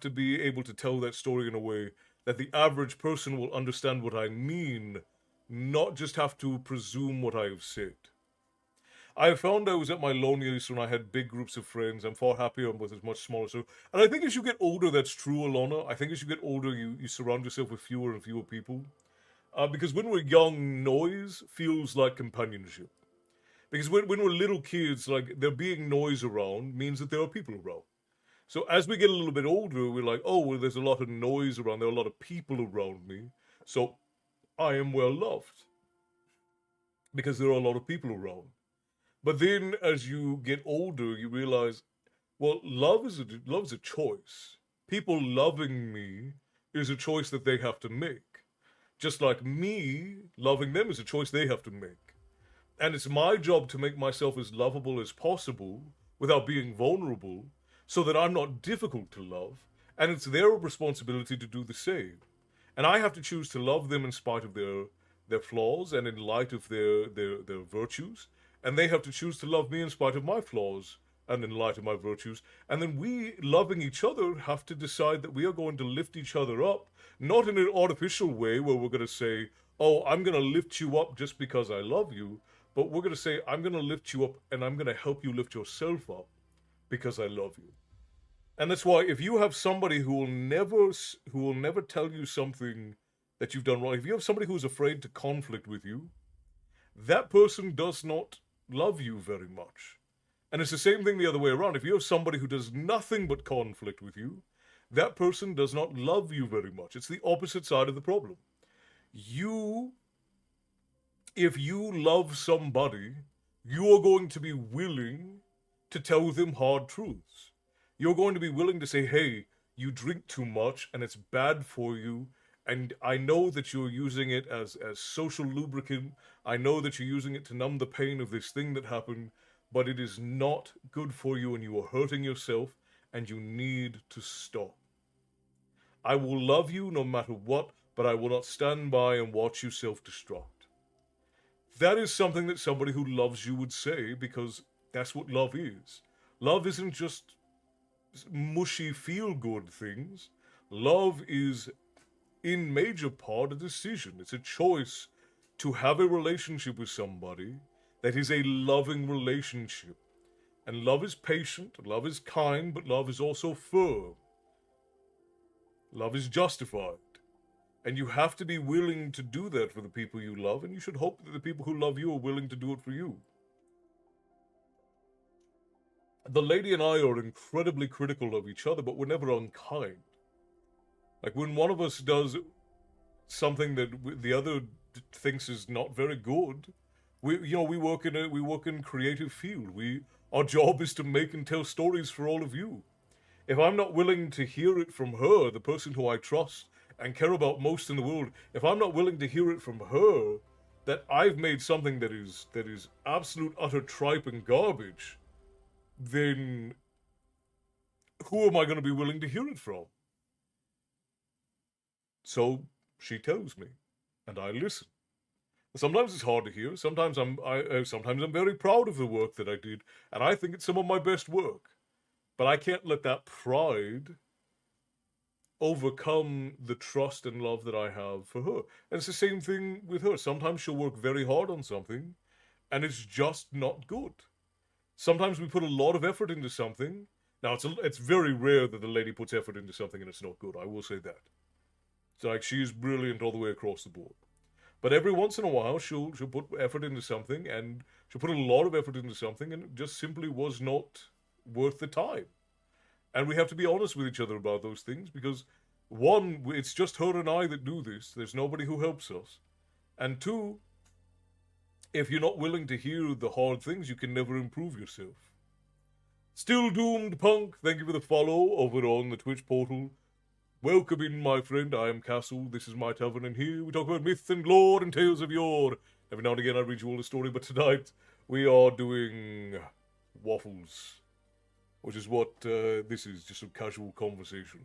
to be able to tell that story in a way that the average person will understand what I mean, not just have to presume what I have said. I found I was at my loneliest when I had big groups of friends. I'm far happier with a much smaller circle. And I think as you get older, that's true, Alana. I think as you get older, you surround yourself with fewer and fewer people. Because when we're young, noise feels like companionship. Because when we're little kids, like there being noise around means that there are people around. So as we get a little bit older, we're like, oh, well, there's a lot of noise around. There are a lot of people around me. So I am well loved because there are a lot of people around. But then as you get older, you realize, well, love is a choice. People loving me is a choice that they have to make. Just like me loving them is a choice they have to make. And it's my job to make myself as lovable as possible without being vulnerable so that I'm not difficult to love. And it's their responsibility to do the same. And I have to choose to love them in spite of their flaws and in light of their virtues. And they have to choose to love me in spite of my flaws and in light of my virtues. And then we, loving each other, have to decide that we are going to lift each other up, not in an artificial way where we're going to say, oh, I'm going to lift you up just because I love you, but we're going to say, I'm going to lift you up and I'm going to help you lift yourself up because I love you. And that's why if you have somebody who will never tell you something that you've done wrong, if you have somebody who's afraid to conflict with you, that person does not love you very much. And it's the same thing the other way around. If you have somebody who does nothing but conflict with you, that person does not love you very much. It's the opposite side of the problem. You, if you love somebody, you are going to be willing to tell them hard truths. You're going to be willing to say, hey, you drink too much and it's bad for you. And I know that you're using it as social lubricant. I know that you're using it to numb the pain of this thing that happened, but it is not good for you and you are hurting yourself and you need to stop. I will love you no matter what, but I will not stand by and watch you self destruct. That is something that somebody who loves you would say because that's what love is. Love isn't just mushy feel good things. Love is in major part a decision. It's a choice to have a relationship with somebody that is a loving relationship. And love is patient, love is kind, but love is also firm. Love is justified. And you have to be willing to do that for the people you love, and you should hope that the people who love you are willing to do it for you. The lady and I are incredibly critical of each other, but we're never unkind. Like when one of us does something that the other thinks is not very good, we work in creative field. Our job is to make and tell stories for all of you. If I'm not willing to hear it from her, the person who I trust and care about most in the world, if I'm not willing to hear it from her that I've made something that is absolute utter tripe and garbage, then who am I going to be willing to hear it from? So she tells me, and I listen. Sometimes it's hard to hear. Sometimes I'm very proud of the work that I did, and I think it's some of my best work. But I can't let that pride overcome the trust and love that I have for her. And it's the same thing with her. Sometimes she'll work very hard on something, and it's just not good. Sometimes we put a lot of effort into something. Now, it's very rare that the lady puts effort into something and it's not good. I will say that. It's like she's brilliant all the way across the board. But every once in a while, she'll put effort into something, and she'll put a lot of effort into something, and it just simply was not worth the time. And we have to be honest with each other about those things because one, it's just her and I that do this. There's nobody who helps us. And two, if you're not willing to hear the hard things, you can never improve yourself. Still Doomed Punk, thank you for the follow over on the Twitch portal. Welcome in, my friend. I am Castle. This is my tavern, and here we talk about myth and lore and tales of yore. Every now and again, I read you all a story, but tonight we are doing Waffles, which is what this is, just some casual conversation.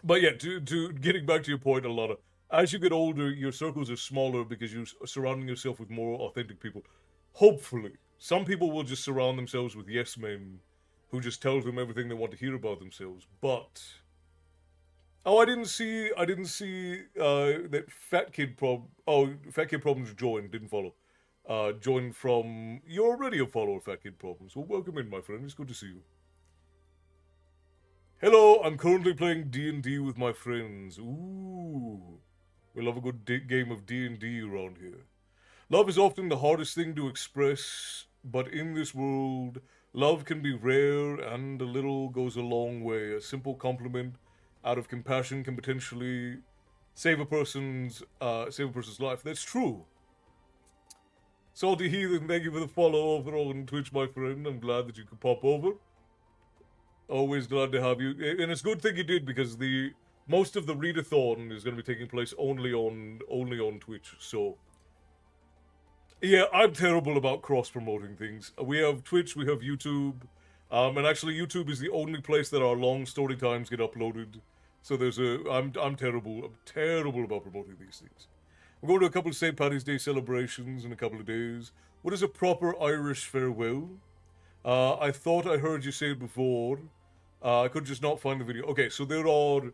But yeah, to getting back to your point, a lot of as you get older, your circles are smaller because you're surrounding yourself with more authentic people. Hopefully, some people will just surround themselves with yes men who just tell them everything they want to hear about themselves. But I didn't see that Fat Kid Problems joined, didn't follow. Joined from you're already a follower of Fat Kid Problems. Well, welcome in, my friend. It's good to see you. Hello, I'm currently playing D&D with my friends. Ooh, we love a good game of D&D around here. Love is often the hardest thing to express, but in this world, love can be rare and a little goes a long way. A simple compliment out of compassion can potentially save a person's life. That's true. Salty Heathen, thank you for the follow over on Twitch, my friend. I'm glad that you could pop over. Always glad to have you. And it's a good thing you did because most of the readathon is going to be taking place only on Twitch. So yeah, I'm terrible about cross-promoting things. We have Twitch, we have YouTube, and actually YouTube is the only place that our long story times get uploaded. So I'm terrible about promoting these things. We're going to a couple of St. Paddy's Day celebrations in a couple of days. What is a proper Irish farewell? I thought I heard you say it before. I could just not find the video. Okay, so there are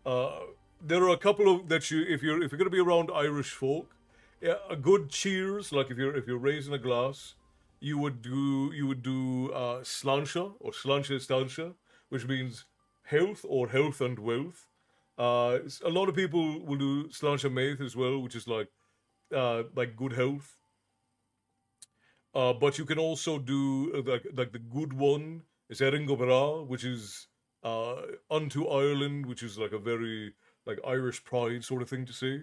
a couple of that if you're going to be around Irish folk, yeah, a good cheers, like if you're raising a glass, you would do sláinte or sláinte stancha, which means health or health and wealth. A lot of people will do sláinte maith as well, which is like good health. But you can also do like the good one is Erin Gobera, which is unto Ireland, which is like a very like Irish pride sort of thing to say.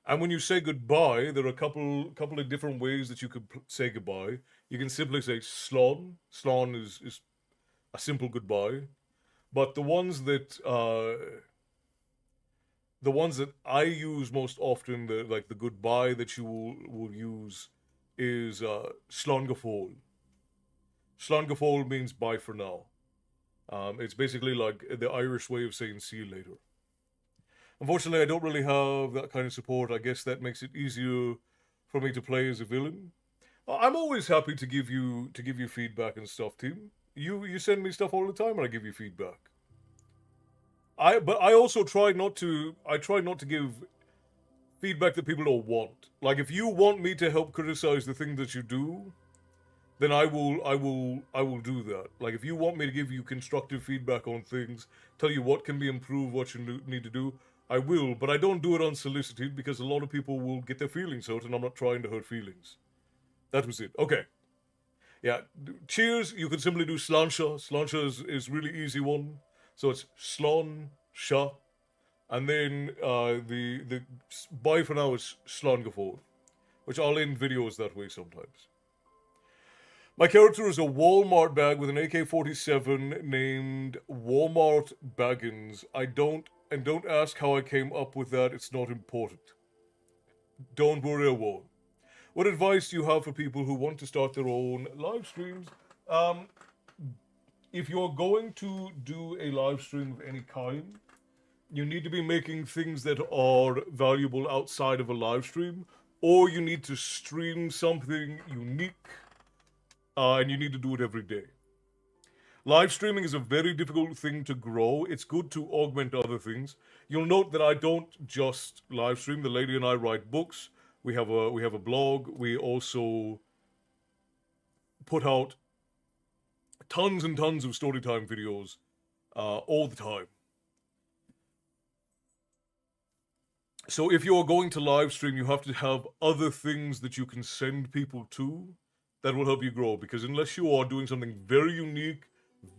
And when you say goodbye, there are a couple of different ways that you could say goodbye. You can simply say slán. Slán is a simple goodbye. But the ones that I use most often, the goodbye that you will use is slán go fóill. Slán go fóill means bye for now. It's basically like the Irish way of saying see you later. Unfortunately, I don't really have that kind of support. I guess that makes it easier for me to play as a villain. I'm always happy to give you feedback and stuff, team. You send me stuff all the time, and I give you feedback. But I also try not to give feedback that people don't want. Like if you want me to help criticize the thing that you do, then I will do that. Like if you want me to give you constructive feedback on things, tell you what can be improved, what you need to do, I will, but I don't do it unsolicited because a lot of people will get their feelings hurt and I'm not trying to hurt feelings. That was it. Okay. Yeah. Cheers, you can simply do sláinte. Sláinte is really easy one. So it's slán, sha, and then the bye for now is slán go fóill, which I'll end videos that way sometimes. My character is a Walmart bag with an AK-47 named Walmart Baggins. Don't ask how I came up with that, it's not important. Don't worry, I won't. What advice do you have for people who want to start their own live streams? If you're going to do a live stream of any kind, you need to be making things that are valuable outside of a live stream, or you need to stream something unique, and you need to do it every day. Live streaming is a very difficult thing to grow. It's good to augment other things. You'll note that I don't just live stream. The lady and I write books. We have a blog. We also put out tons and tons of storytime videos all the time. So if you're going to live stream, you have to have other things that you can send people to that will help you grow. Because unless you are doing something very unique,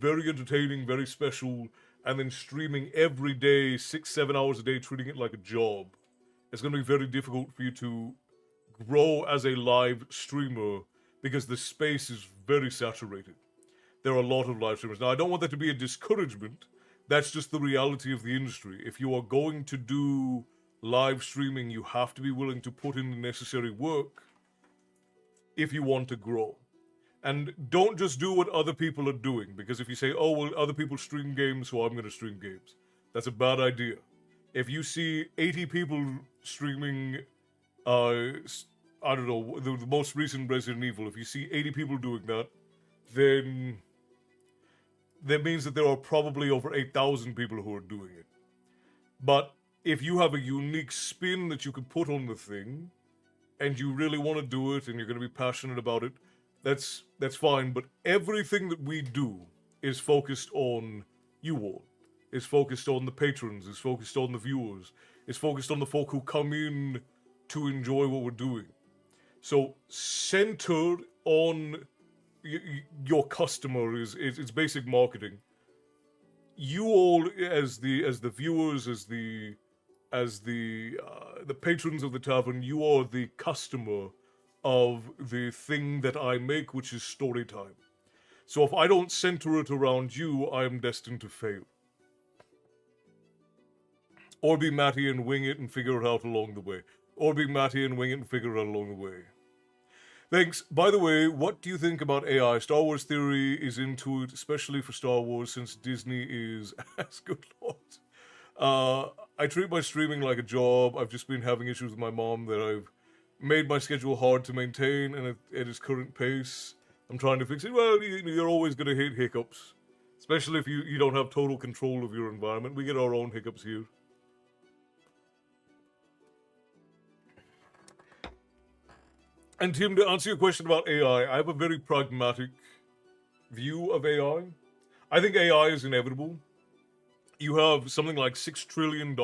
very entertaining, very special, and then streaming every day, 6, 7 hours a day, treating it like a job, it's going to be very difficult for you to grow as a live streamer because the space is very saturated. There are a lot of live streamers. Now, I don't want that to be a discouragement. That's just the reality of the industry. If you are going to do live streaming, you have to be willing to put in the necessary work if you want to grow. And don't just do what other people are doing, because if you say, oh, well, other people stream games, so I'm going to stream games, that's a bad idea. If you see 80 people streaming, I don't know, the most recent Resident Evil, if you see 80 people doing that, then that means that there are probably over 8,000 people who are doing it. But if you have a unique spin that you can put on the thing, and you really want to do it, and you're going to be passionate about it, that's fine. But everything that we do is focused on you all. Is focused on the patrons. Is focused on the viewers. Is focused on the folk who come in to enjoy what we're doing. So centered on your customer is basic marketing. You all, as the viewers, as the patrons of the tavern, you are the customer of the thing that I make, which is story time. So if I don't center it around you, I am destined to fail. Or be Matty and wing it and figure it out along the way. Or be Matty and wing it and figure it out along the way. Thanks. By the way, what do you think about AI? Star Wars Theory is into it, especially for Star Wars, since Disney is as good lord. I treat my streaming like a job. I've just been having issues with my mom that I've made my schedule hard to maintain, and at its current pace, I'm trying to fix it. Well, you're always going to hit hiccups, especially if you don't have total control of your environment. We get our own hiccups here. And Tim, to answer your question about AI, I have a very pragmatic view of AI. I think AI is inevitable. You have something like $6 trillion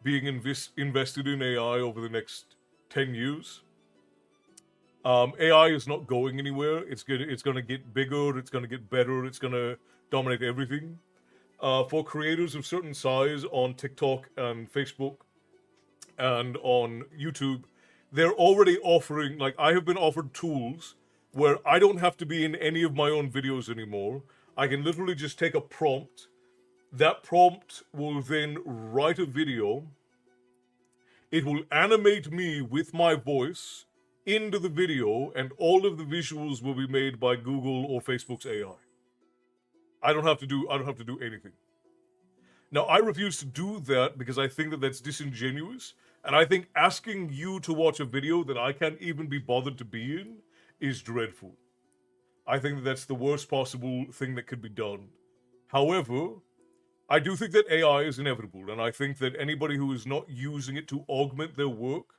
being invested in AI over the next 10 years. AI is not going anywhere. It's going to get bigger. It's going to get better. It's going to dominate everything. For creators of certain size on TikTok and Facebook and on YouTube, they're already offering, like, I have been offered tools where I don't have to be in any of my own videos anymore. I can literally just take a prompt. That prompt will then write a video. It will animate me with my voice into the video, and all of the visuals will be made by Google or Facebook's AI. I don't have to do anything. Now, I refuse to do that because I think that that's disingenuous. And I think asking you to watch a video that I can't even be bothered to be in is dreadful. I think that that's the worst possible thing that could be done. However, I do think that AI is inevitable, and I think that anybody who is not using it to augment their work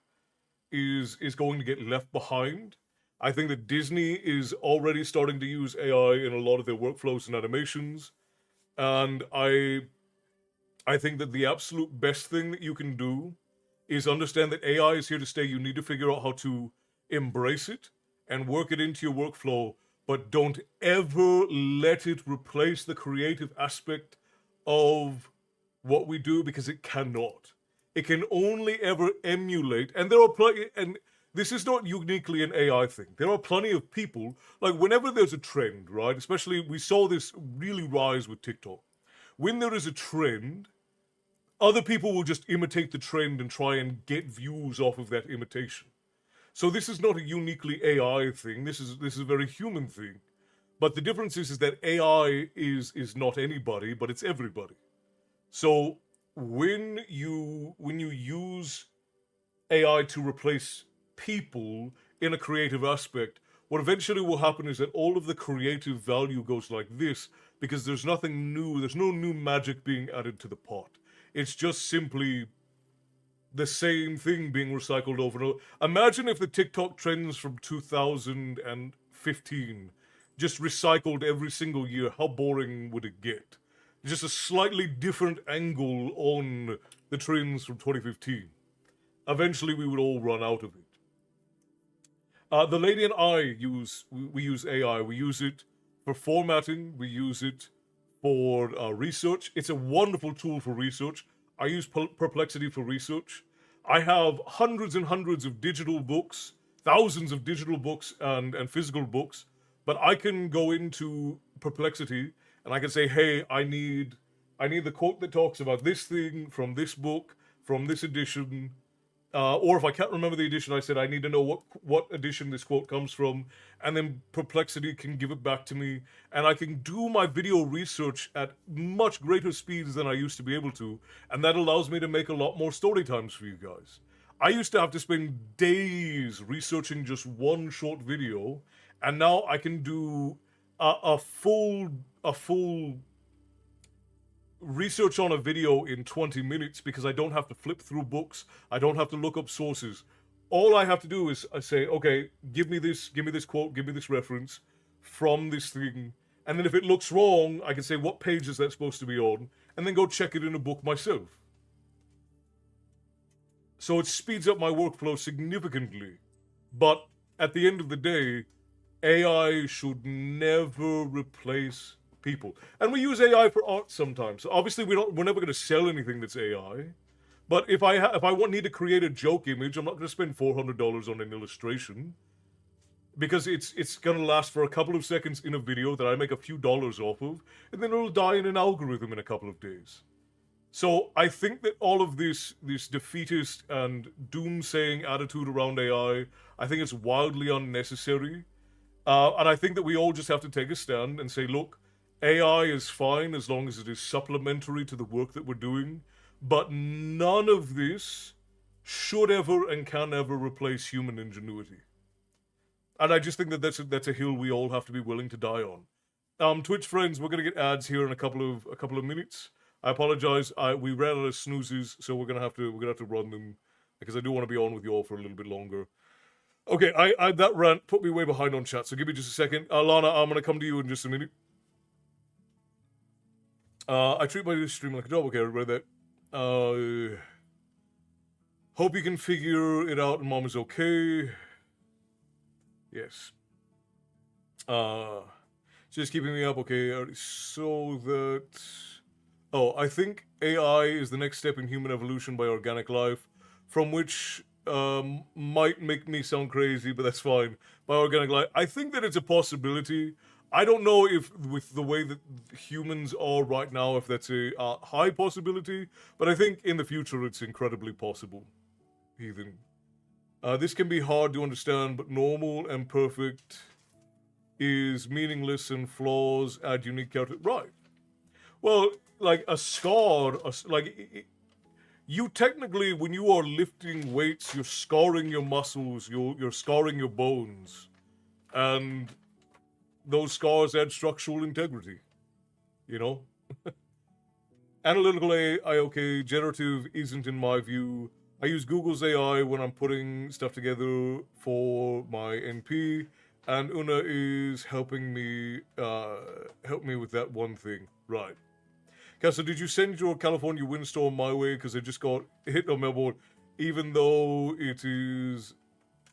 is going to get left behind. I think that Disney is already starting to use AI in a lot of their workflows and animations, and I think that the absolute best thing that you can do is understand that AI is here to stay. You need to figure out how to embrace it and work it into your workflow, but don't ever let it replace the creative aspect of what we do, because it cannot. It can only ever emulate, and there are plenty, and this is not uniquely an AI thing. There are plenty of people, like whenever there's a trend, right? Especially we saw this really rise with TikTok. When there is a trend, other people will just imitate the trend and try and get views off of that imitation. So this is not a uniquely AI thing. This is a very human thing. But the difference is that AI is not anybody, but it's everybody. So when you use AI to replace people in a creative aspect, what eventually will happen is that all of the creative value goes like this, because there's nothing new, there's no new magic being added to the pot. It's just simply the same thing being recycled over and over. Imagine if the TikTok trends from 2015 just recycled every single year. How boring would it get? Just a slightly different angle on the trends from 2015. eventually we would all run out of it. The lady and I we use AI. We use it for formatting. We use it for research. It's a wonderful tool for research. I use Perplexity for research. I have hundreds and hundreds of digital books, thousands of digital books and physical books, but I can go into Perplexity and I can say, hey, I need the quote that talks about this thing from this book, from this edition. Or if I can't remember the edition, I said I need to know what edition this quote comes from, and then Perplexity can give it back to me, and I can do my video research at much greater speeds than I used to be able to, and that allows me to make a lot more story times for you guys. I used to have to spend days researching just one short video, and now I can do a full research on a video in 20 minutes because I don't have to flip through books. I don't have to look up sources. All I have to do is I say, okay, give me this quote, give me this reference from this thing. And then if it looks wrong, I can say, what page is that supposed to be on? And then go check it in a book myself. So it speeds up my workflow significantly. But at the end of the day, AI should never replace people. And we use AI for art sometimes. So obviously we're never going to sell anything that's AI. But if I need to create a joke image, I'm not going to spend $400 on an illustration because it's going to last for a couple of seconds in a video that I make a few dollars off of, and then it'll die in an algorithm in a couple of days. So I think that all of this defeatist and doom-saying attitude around AI, I think it's wildly unnecessary. And I think that we all just have to take a stand and say, look, AI is fine as long as it is supplementary to the work that we're doing, but none of this should ever and can ever replace human ingenuity. And I just think that that's a hill we all have to be willing to die on. Twitch friends, we're gonna get ads here in a couple of minutes. I apologize. We ran out of snoozes, so we're gonna have to run them because I do want to be on with you all for a little bit longer. Okay, I that rant put me way behind on chat, so give me just a second. Lana, I'm gonna come to you in just a minute. I treat my stream like a job. Okay, everybody. Hope you can figure it out and mom is okay. Yes. Just keeping me up. Okay, so that... Oh, I think AI is the next step in human evolution by organic life, from which might make me sound crazy, but that's fine. By organic life, I think that it's a possibility. I don't know if, with the way that humans are right now, if that's a high possibility, but I think in the future it's incredibly possible. Heathen. This can be hard to understand, but normal and perfect is meaningless and flaws add unique character. Right. Well, like a scar, you technically, when you are lifting weights, you're scarring your muscles, you're scarring your bones, and those scars add structural integrity, you know? Analytical AI, okay, generative isn't in my view. I use Google's AI when I'm putting stuff together for my NP, and Una is helping me, with that one thing. Right. Okay, so did you send your California windstorm my way? Because I just got hit on Melbourne, even though it is...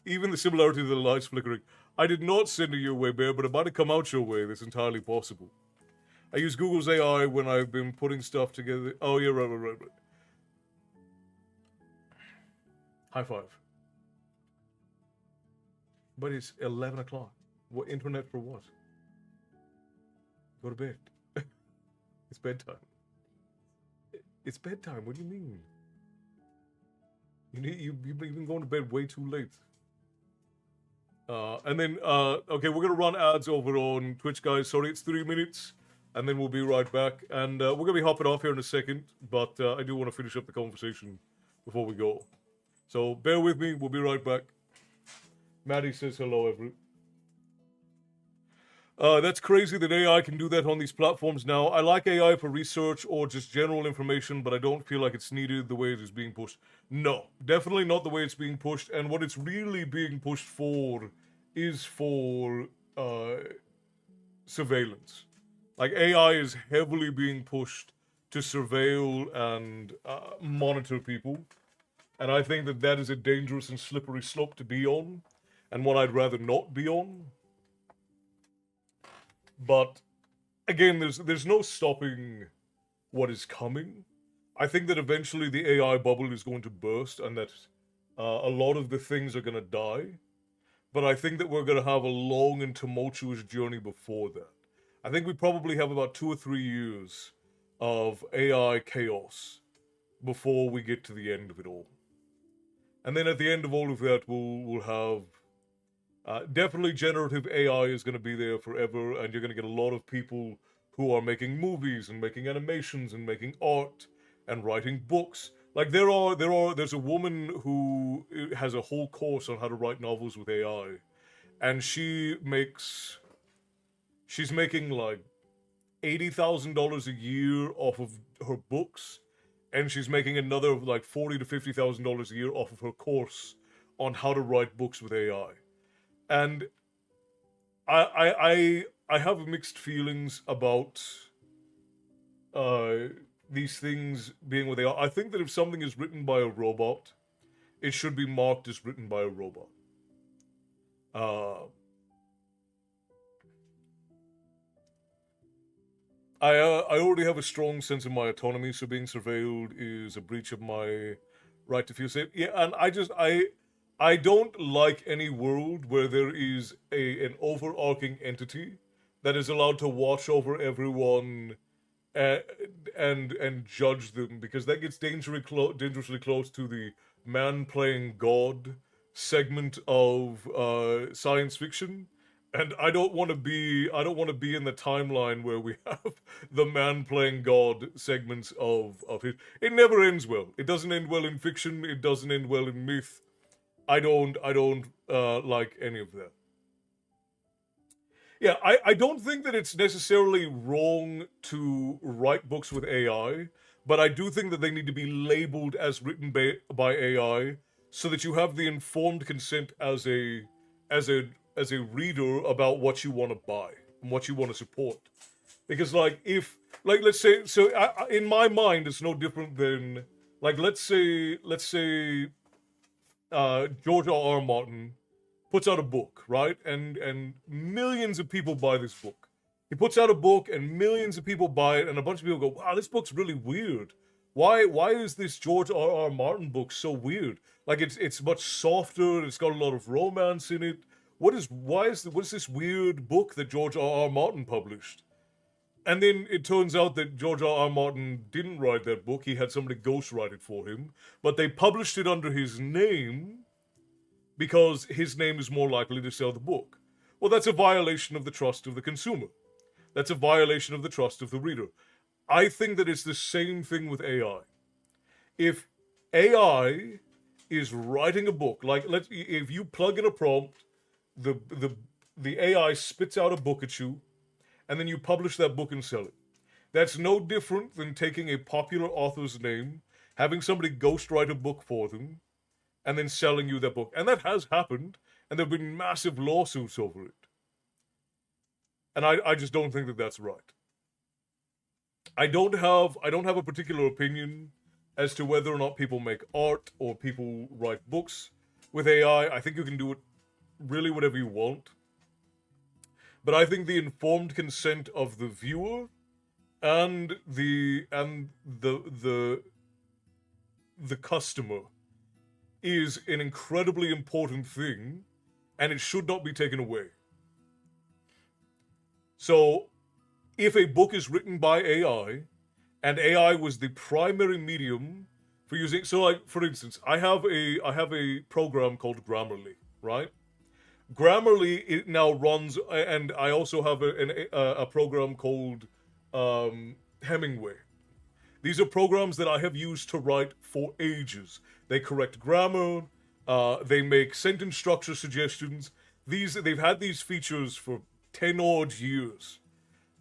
Even the similarity of the lights flickering. I did not send it your way, Bear, but it might have come out your way. That's entirely possible. I use Google's AI when I've been putting stuff together. Oh, yeah, right. High five. But it's 11 o'clock. What, internet for what? Go to bed. It's bedtime. It's bedtime. What do you mean? You've been going to bed way too late. And then, okay, we're gonna run ads over on Twitch, guys. Sorry, it's 3 minutes, and then we'll be right back. And we're gonna be hopping off here in a second, but I do want to finish up the conversation before we go. So bear with me. We'll be right back. Maddie says hello, everyone. That's crazy that AI can do that on these platforms now. I like AI for research or just general information, but I don't feel like it's needed the way it is being pushed. No, definitely not the way it's being pushed. And what it's really being pushed for is for surveillance. Like, AI is heavily being pushed to surveil and monitor people. And I think that that is a dangerous and slippery slope to be on, and one I'd rather not be on. But again, there's no stopping what is coming. I think that eventually the AI bubble is going to burst, and that a lot of the things are going to die. But I think that we're going to have a long and tumultuous journey before that. I think we probably have about 2 or 3 years of AI chaos before we get to the end of it all. And then at the end of all of that, we'll have definitely generative AI is going to be there forever, and you're going to get a lot of people who are making movies and making animations and making art and writing books. Like there's a woman who has a whole course on how to write novels with AI, and she's making like $80,000 a year off of her books, and she's making another like $40,000 to $50,000 a year off of her course on how to write books with AI. And I have mixed feelings about uh, these things being what they are. I think that if something is written by a robot, it should be marked as written by a robot. Uh, I already have a strong sense of my autonomy, so being surveilled is a breach of my right to feel safe. Yeah, and I don't like any world where there is an overarching entity that is allowed to watch over everyone and and judge them, because that gets dangerously close to the man playing God segment of science fiction. And I don't want to be in the timeline where we have the man playing God segments of it. It never ends well. It doesn't end well in fiction. It doesn't end well in myth. I don't like any of that. Yeah, I don't think that it's necessarily wrong to write books with AI, but I do think that they need to be labeled as written by AI, so that you have the informed consent as a as a reader about what you want to buy and what you want to support. Because like if like let's say so in my mind it's no different than like let's say George R. R. Martin puts out a book, right? And millions of people buy this book. He puts out a book and millions of people buy it, and a bunch of people go, "Wow, this book's really weird. Why is this George R. R. Martin book so weird? Like it's much softer. It's got a lot of romance in it. What is this weird book that George R. R. Martin published?" And then it turns out that George R. R. Martin didn't write that book. He had somebody ghostwrite it for him, but they published it under his name because his name is more likely to sell the book. Well, that's a violation of the trust of the consumer. That's a violation of the trust of the reader. I think that it's the same thing with AI. If AI is writing a book, like if you plug in a prompt, the the the AI spits out a book at you, and then you publish that book and sell it. That's no different than taking a popular author's name, having somebody ghostwrite a book for them, and then selling you that book. And that has happened, and there have been massive lawsuits over it. And I just don't think that that's right. I don't have a particular opinion as to whether or not people make art or people write books with AI. I think you can do it really whatever you want. But I think the informed consent of the viewer and the customer is an incredibly important thing, and it should not be taken away. So, if a book is written by AI, and AI was the primary medium for using, so like for instance, I have a program called Grammarly, right? Grammarly it now runs, and I also have a program called Hemingway. These are programs that I have used to write for ages. They correct grammar. They make sentence structure suggestions. They've had these features for 10 odd years.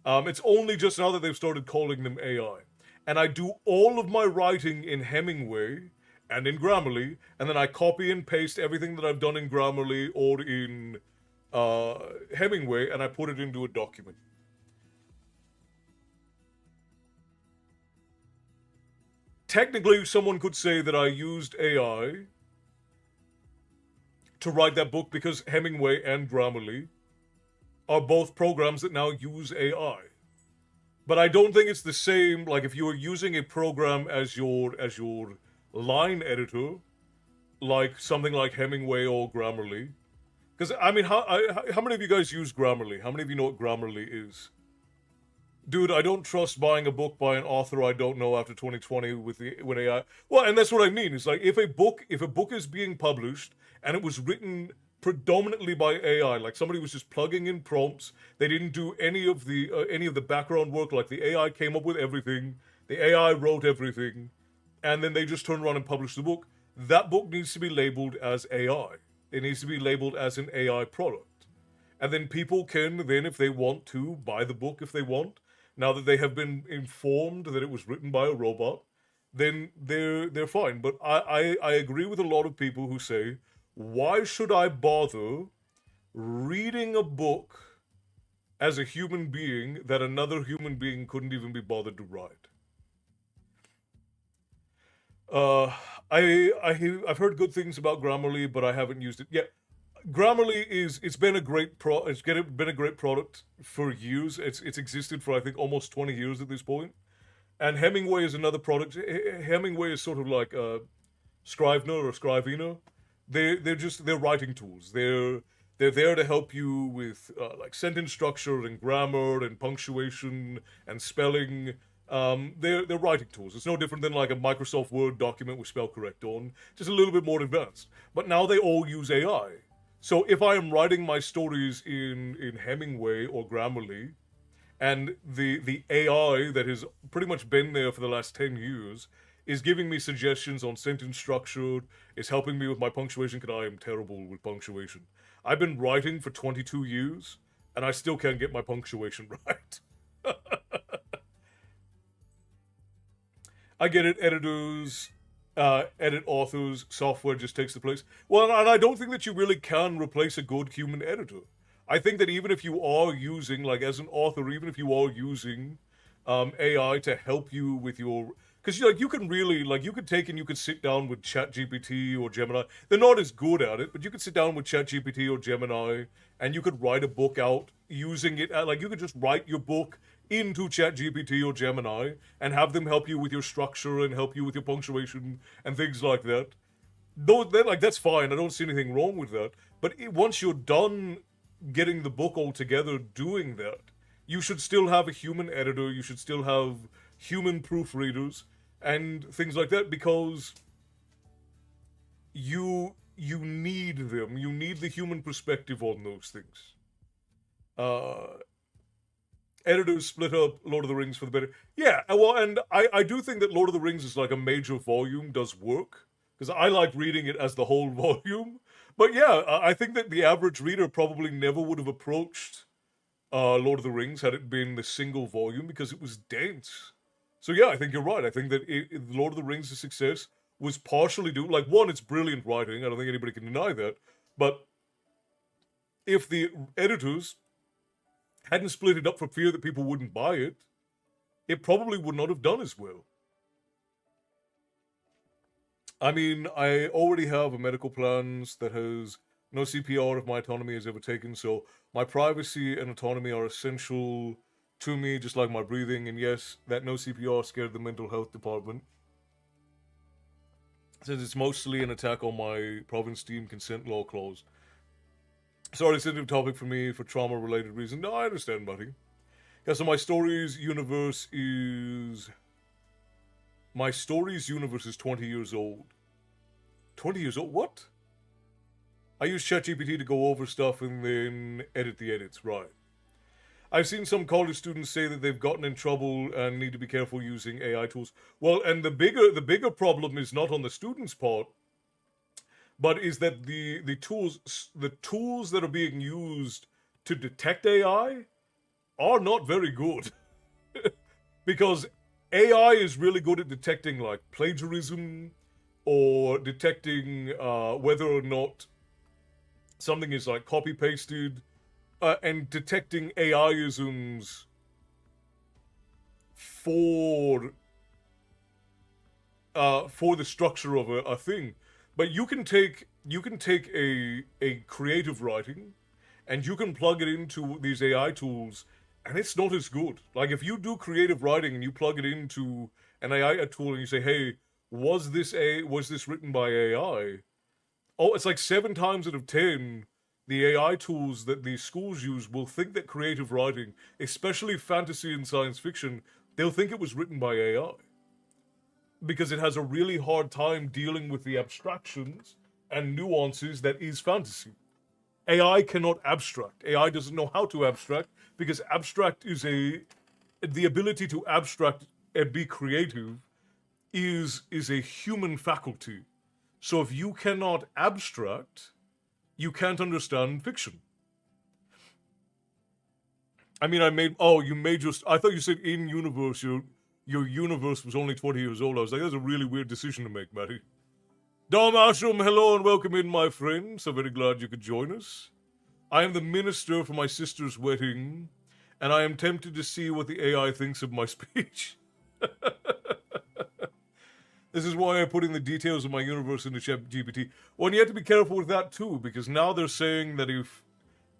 It's only just now that they've started calling them AI. And I do all of my writing in Hemingway and in Grammarly, and then I copy and paste everything that I've done in Grammarly or in Hemingway, and I put it into a document. technically someone could say that I used AI to write that book because Hemingway and Grammarly are both programs that now use AI. But I don't think it's the same. Like if you were using a program as your line editor, like something like Hemingway or Grammarly. Because I mean, how many of you guys use Grammarly? How many of you know what Grammarly is? Dude, I don't trust buying a book by an author I don't know after 2020 with AI. Well, and that's what I mean. It's like if a book is being published and it was written predominantly by AI, like somebody was just plugging in prompts, they didn't do any of the background work. Like the AI came up with everything, the AI wrote everything, and then they just turned around and published the book. That book needs to be labeled as AI. It needs to be labeled as an AI product. And then people can then, if they want to, buy the book if they want. Now that they have been informed that it was written by a robot, then they're fine. But I agree with a lot of people who say, why should I bother reading a book as a human being that another human being couldn't even be bothered to write? Uh, I've heard good things about Grammarly, but I haven't used it yet. Grammarly it's been a great been a great product for years. It's existed for I think almost 20 years at this point. And Hemingway is another product. Hemingway is sort of like Scrivener or Scrivener. They're writing tools. They're there to help you with like sentence structure and grammar and punctuation and spelling. They're writing tools. It's no different than like a Microsoft Word document with spell correct on, just a little bit more advanced. But now they all use AI. So if I am writing my stories in Hemingway or Grammarly, and the AI that has pretty much been there for the last 10 years is giving me suggestions on sentence structure, is helping me with my punctuation, because I am terrible with punctuation. I've been writing for 22 years, and I still can't get my punctuation right. I get it, editors, edit authors, software just takes the place. Well, and I don't think that you really can replace a good human editor. I think that even if you are using, like as an author, even if you are using AI to help you with your, because you can really you could take and you could sit down with ChatGPT or Gemini. They're not as good at it, but you could sit down with ChatGPT or Gemini and you could write a book out using it. You could just write your book into ChatGPT or Gemini and have them help you with your structure and help you with your punctuation and things like that. Though, that's fine. I don't see anything wrong with that. But once you're done getting the book all together doing that, you should still have a human editor. You should still have human proofreaders and things like that, because you need them. You need the human perspective on those things. Editors split up Lord of the Rings for the better. Yeah, well, and I do think that Lord of the Rings is like a major volume does work, because I like reading it as the whole volume. But yeah, I think that the average reader probably never would have approached Lord of the Rings had it been the single volume, because it was dense. So yeah, I think you're right. I think that Lord of the Rings' success was partially due, like, one, it's brilliant writing. I don't think anybody can deny that. But if the editors hadn't split it up for fear that people wouldn't buy it, it probably would not have done as well. I mean, I already have a medical plan that has no CPR if my autonomy is ever taken, so my privacy and autonomy are essential to me, just like my breathing. And yes, that no CPR scared the mental health department, since it's mostly an attack on my province team consent law clause. Sorry, sensitive topic for me for trauma-related reasons. No, I understand, buddy. Yeah, so my stories universe is 20 years old. 20 years old? What? I use ChatGPT to go over stuff and then edit the edits, right. I've seen some college students say that they've gotten in trouble and need to be careful using AI tools. Well, and the bigger problem is not on the students' part, but is that the tools that are being used to detect AI are not very good. Because AI is really good at detecting like plagiarism, or detecting whether or not something is like copy pasted, and detecting AI-isms for for the structure of a thing. But you can take a creative writing, and you can plug it into these AI tools, and it's not as good. Like if you do creative writing and you plug it into an AI tool and you say, "Hey, was this written by AI?" Oh, it's like 7 times out of 10, the AI tools that these schools use will think that creative writing, especially fantasy and science fiction, they'll think it was written by AI because it has a really hard time dealing with the abstractions and nuances that is fantasy. AI cannot abstract. AI doesn't know how to abstract because abstract is the ability to abstract and be creative is a human faculty. So if you cannot abstract, you can't understand fiction. I mean, you made your. I thought you said in universe your universe was only 20 years old. I was like, that's a really weird decision to make, Matty. Dom Ashram, hello and welcome in, my friend. So very glad you could join us. I am the minister for my sister's wedding, and I am tempted to see what the AI thinks of my speech. This is why I'm putting the details of my universe into ChatGPT. Well, and you have to be careful with that too, because now they're saying that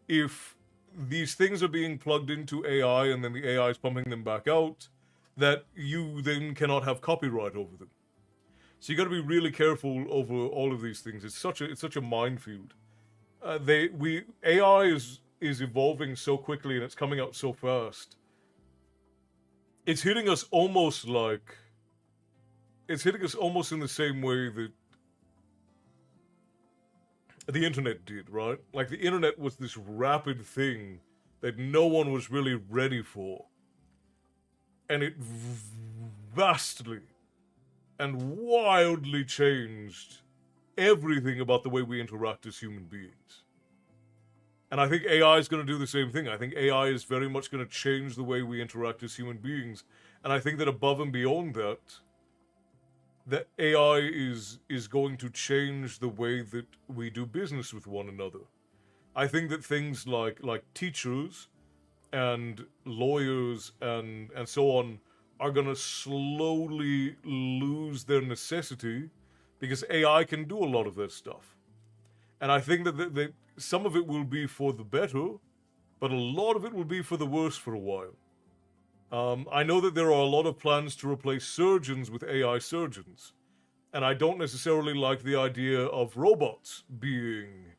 if these things are being plugged into AI and then the AI is pumping them back out, that you then cannot have copyright over them. So you got to be really careful over all of these things. It's such a minefield. AI is evolving so quickly and it's coming out so fast. It's hitting us almost like it's hitting us almost in the same way that the internet did, right? Like the internet was this rapid thing that no one was really ready for. And it vastly and wildly changed everything about the way we interact as human beings. And I think AI is going to do the same thing. I think AI is very much going to change the way we interact as human beings. And I think that above and beyond that AI is going to change the way that we do business with one another. I think that things like teachers and lawyers and so on are going to slowly lose their necessity because AI can do a lot of that stuff. And I think that some of it will be for the better, but a lot of it will be for the worse for a while. I know that there are a lot of plans to replace surgeons with AI surgeons. And I don't necessarily like the idea of robots being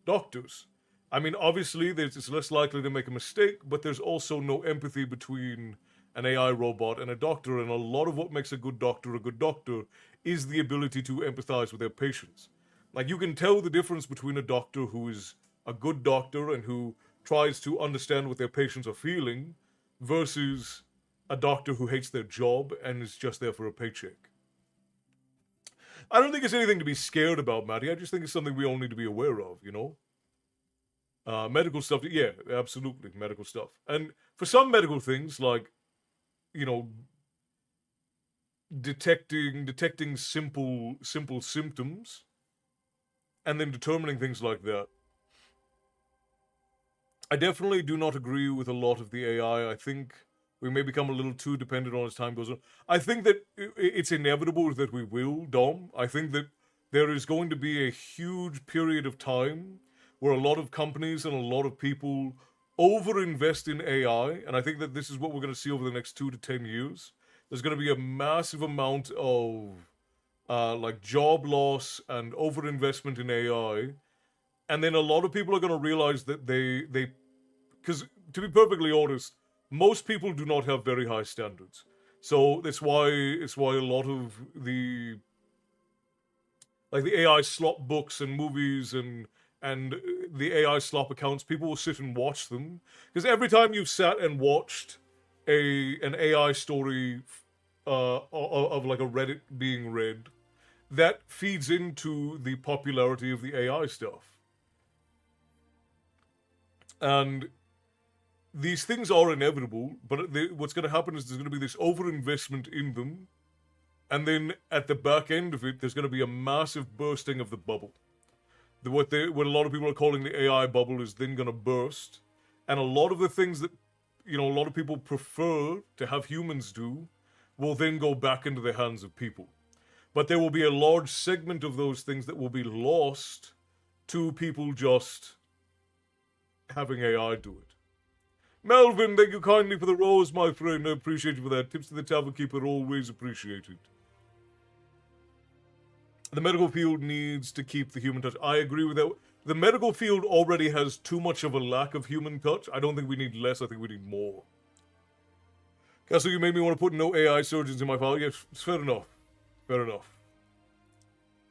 doctors. I mean, obviously, it's less likely to make a mistake, but there's also no empathy between an AI robot and a doctor. And a lot of what makes a good doctor is the ability to empathize with their patients. Like, you can tell the difference between a doctor who is a good doctor and who tries to understand what their patients are feeling versus a doctor who hates their job and is just there for a paycheck. I don't think it's anything to be scared about, Matty. I just think it's something we all need to be aware of, you know? Medical stuff, yeah, absolutely, medical stuff. And for some medical things, like, you know, detecting simple symptoms and then determining things like that. I definitely do not agree with a lot of the AI. I think we may become a little too dependent on as time goes on. I think that it's inevitable that we will, Dom. I think that there is going to be a huge period of time where a lot of companies and a lot of people overinvest in AI, and I think that this is what we're going to see over the next 2 to 10 years. There's going to be a massive amount of like job loss and overinvestment in AI, and then a lot of people are going to realize that because to be perfectly honest, most people do not have very high standards. So that's why a lot of the AI slop books and movies and the AI slop accounts, people will sit and watch them because every time you've sat and watched an AI story of like a Reddit being read, that feeds into the popularity of the AI stuff. And these things are inevitable, but what's going to happen is there's going to be this overinvestment in them, and then at the back end of it, there's going to be a massive bursting of the bubble. What a lot of people are calling the AI bubble is then going to burst, and a lot of the things that a lot of people prefer to have humans do will then go back into the hands of people. but there will be a large segment of those things that will be lost to people just having AI do it. Melvin, thank you kindly for the rose, my friend. I appreciate you for that. Tips to the tavern keeper, always appreciated. The medical field needs to keep the human touch. I agree with that. The medical field already has too much of a lack of human touch. I don't think we need less. I think we need more. Castle, you made me want to put no AI surgeons in my file. Yes, fair enough. Fair enough.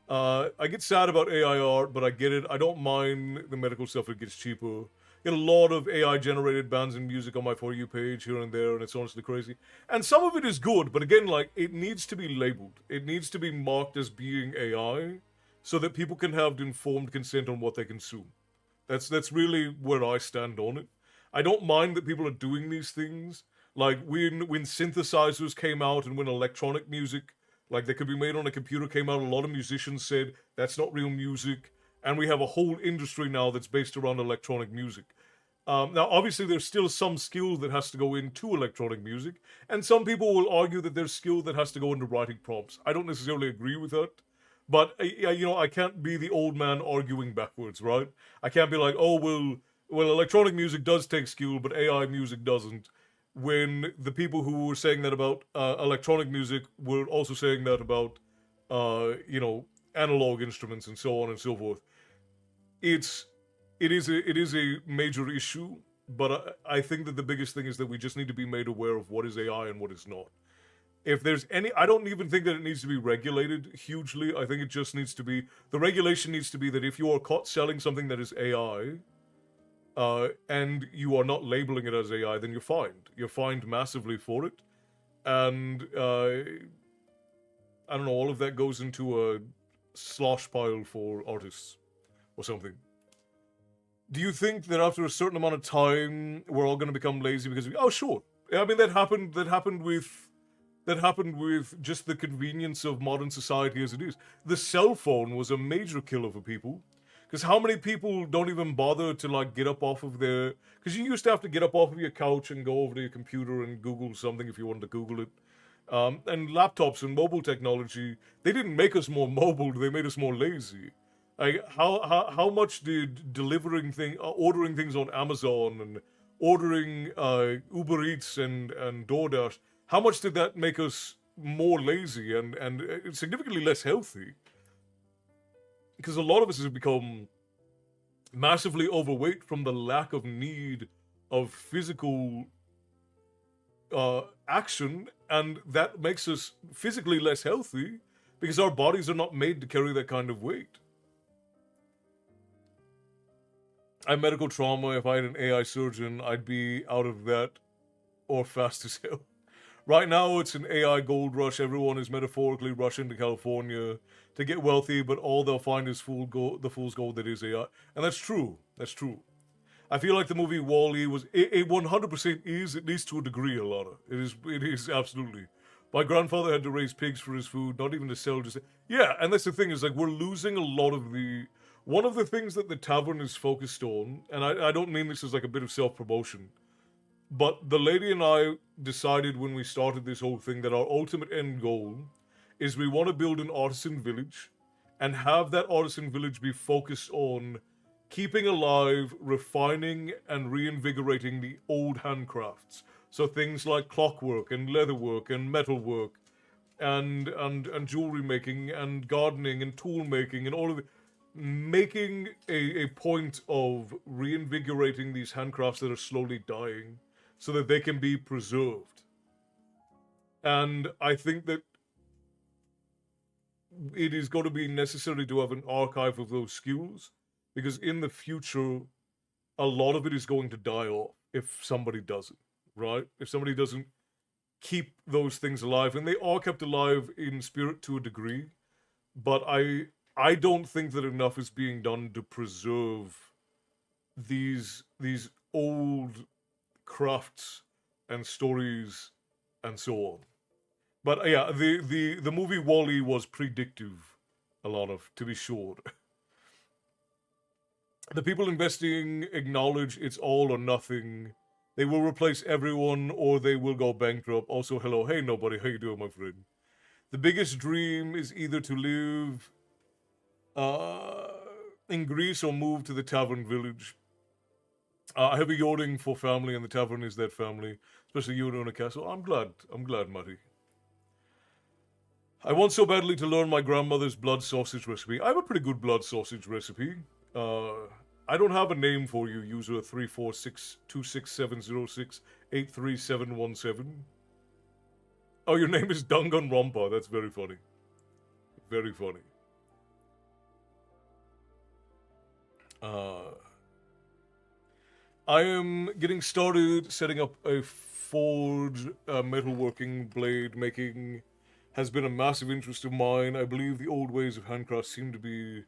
I get sad about AI art, but I get it. I don't mind the medical stuff. It gets cheaper. Get a lot of AI-generated bands and music on my For You page here and there, and it's honestly crazy. And some of it is good, but again, like, it needs to be labeled. It needs to be marked as being AI, so that people can have informed consent on what they consume. That's really where I stand on it. I don't mind that people are doing these things. Like, when synthesizers came out and when electronic music, like, they could be made on a computer, came out, a lot of musicians said, that's not real music. And we have a whole industry now that's based around electronic music. Now, obviously, there's still some skill that has to go into electronic music, and some people will argue that there's skill that has to go into writing prompts. I don't necessarily agree with that, but I can't be the old man arguing backwards, right? I can't be like, oh, well, electronic music does take skill, but AI music doesn't. When the people who were saying that about electronic music were also saying that about, analog instruments and so on and so forth. It is a major issue, but I think that the biggest thing is that we just need to be made aware of what is AI and what is not. If there's any, I don't even think that it needs to be regulated hugely. I think it just needs to be, the regulation needs to be that if you are caught selling something that is AI, and you are not labeling it as AI, then you're fined. You're fined massively for it. And, I don't know, all of that goes into a slosh pile for artists or something. Do you think that after a certain amount of time, we're all going to become lazy because oh, sure. I mean, that happened with just the convenience of modern society as it is. The cell phone was a major killer for people. Because how many people don't even bother to, like, get up off of their... Because you used to have to get up off of your couch and go over to your computer and Google something if you wanted to Google it. And laptops and mobile technology, they didn't make us more mobile, they made us more lazy. Like, how much did ordering things on Amazon and ordering Uber Eats and DoorDash, how much did that make us more lazy and significantly less healthy? Because a lot of us have become massively overweight from the lack of need of physical action, and that makes us physically less healthy because our bodies are not made to carry that kind of weight. I have medical trauma. If I had an AI surgeon, I'd be out of that or fast as hell. Right now, it's an AI gold rush. Everyone is metaphorically rushing to California to get wealthy, but all they'll find is the fool's gold that is AI. And that's true. That's true. I feel like the movie WALL-E was... It 100% is, at least to a degree, Alana. It is absolutely. My grandfather had to raise pigs for his food, not even to sell, just... Yeah, and that's the thing, is like, we're losing a lot of the... One of the things that the tavern is focused on, and I don't mean this as like a bit of self-promotion, but the lady and I decided when we started this whole thing that our ultimate end goal is we want to build an artisan village and have that artisan village be focused on keeping alive, refining, and reinvigorating the old handcrafts. So things like clockwork and leatherwork and metalwork and jewelry making and gardening and tool making and all of it. Making a point of reinvigorating these handcrafts that are slowly dying so that they can be preserved. And I think that it is going to be necessary to have an archive of those skills, because in the future, a lot of it is going to die off if somebody doesn't, right? If somebody doesn't keep those things alive, and they are kept alive in spirit to a degree, but I don't think that enough is being done to preserve these old crafts and stories and so on. But yeah, the movie WALL-E was predictive, a lot of, to be sure. The people investing acknowledge it's all or nothing. They will replace everyone or they will go bankrupt. Also, hello, hey nobody, how you doing, my friend? The biggest dream is either to live uh, in Greece or move to the tavern village. I have a yachting for family, and the tavern is that family, especially you in a castle. I'm glad. I'm glad, Matty. I want so badly to learn my grandmother's blood sausage recipe. I have a pretty good blood sausage recipe. Uh, I don't have a name for you, user 3462670683717. Oh, your name is Danganronpa. That's very funny. Very funny. I am getting started setting up a forge, metalworking, blade making. Has been a massive interest of mine. I believe the old ways of handcraft seem to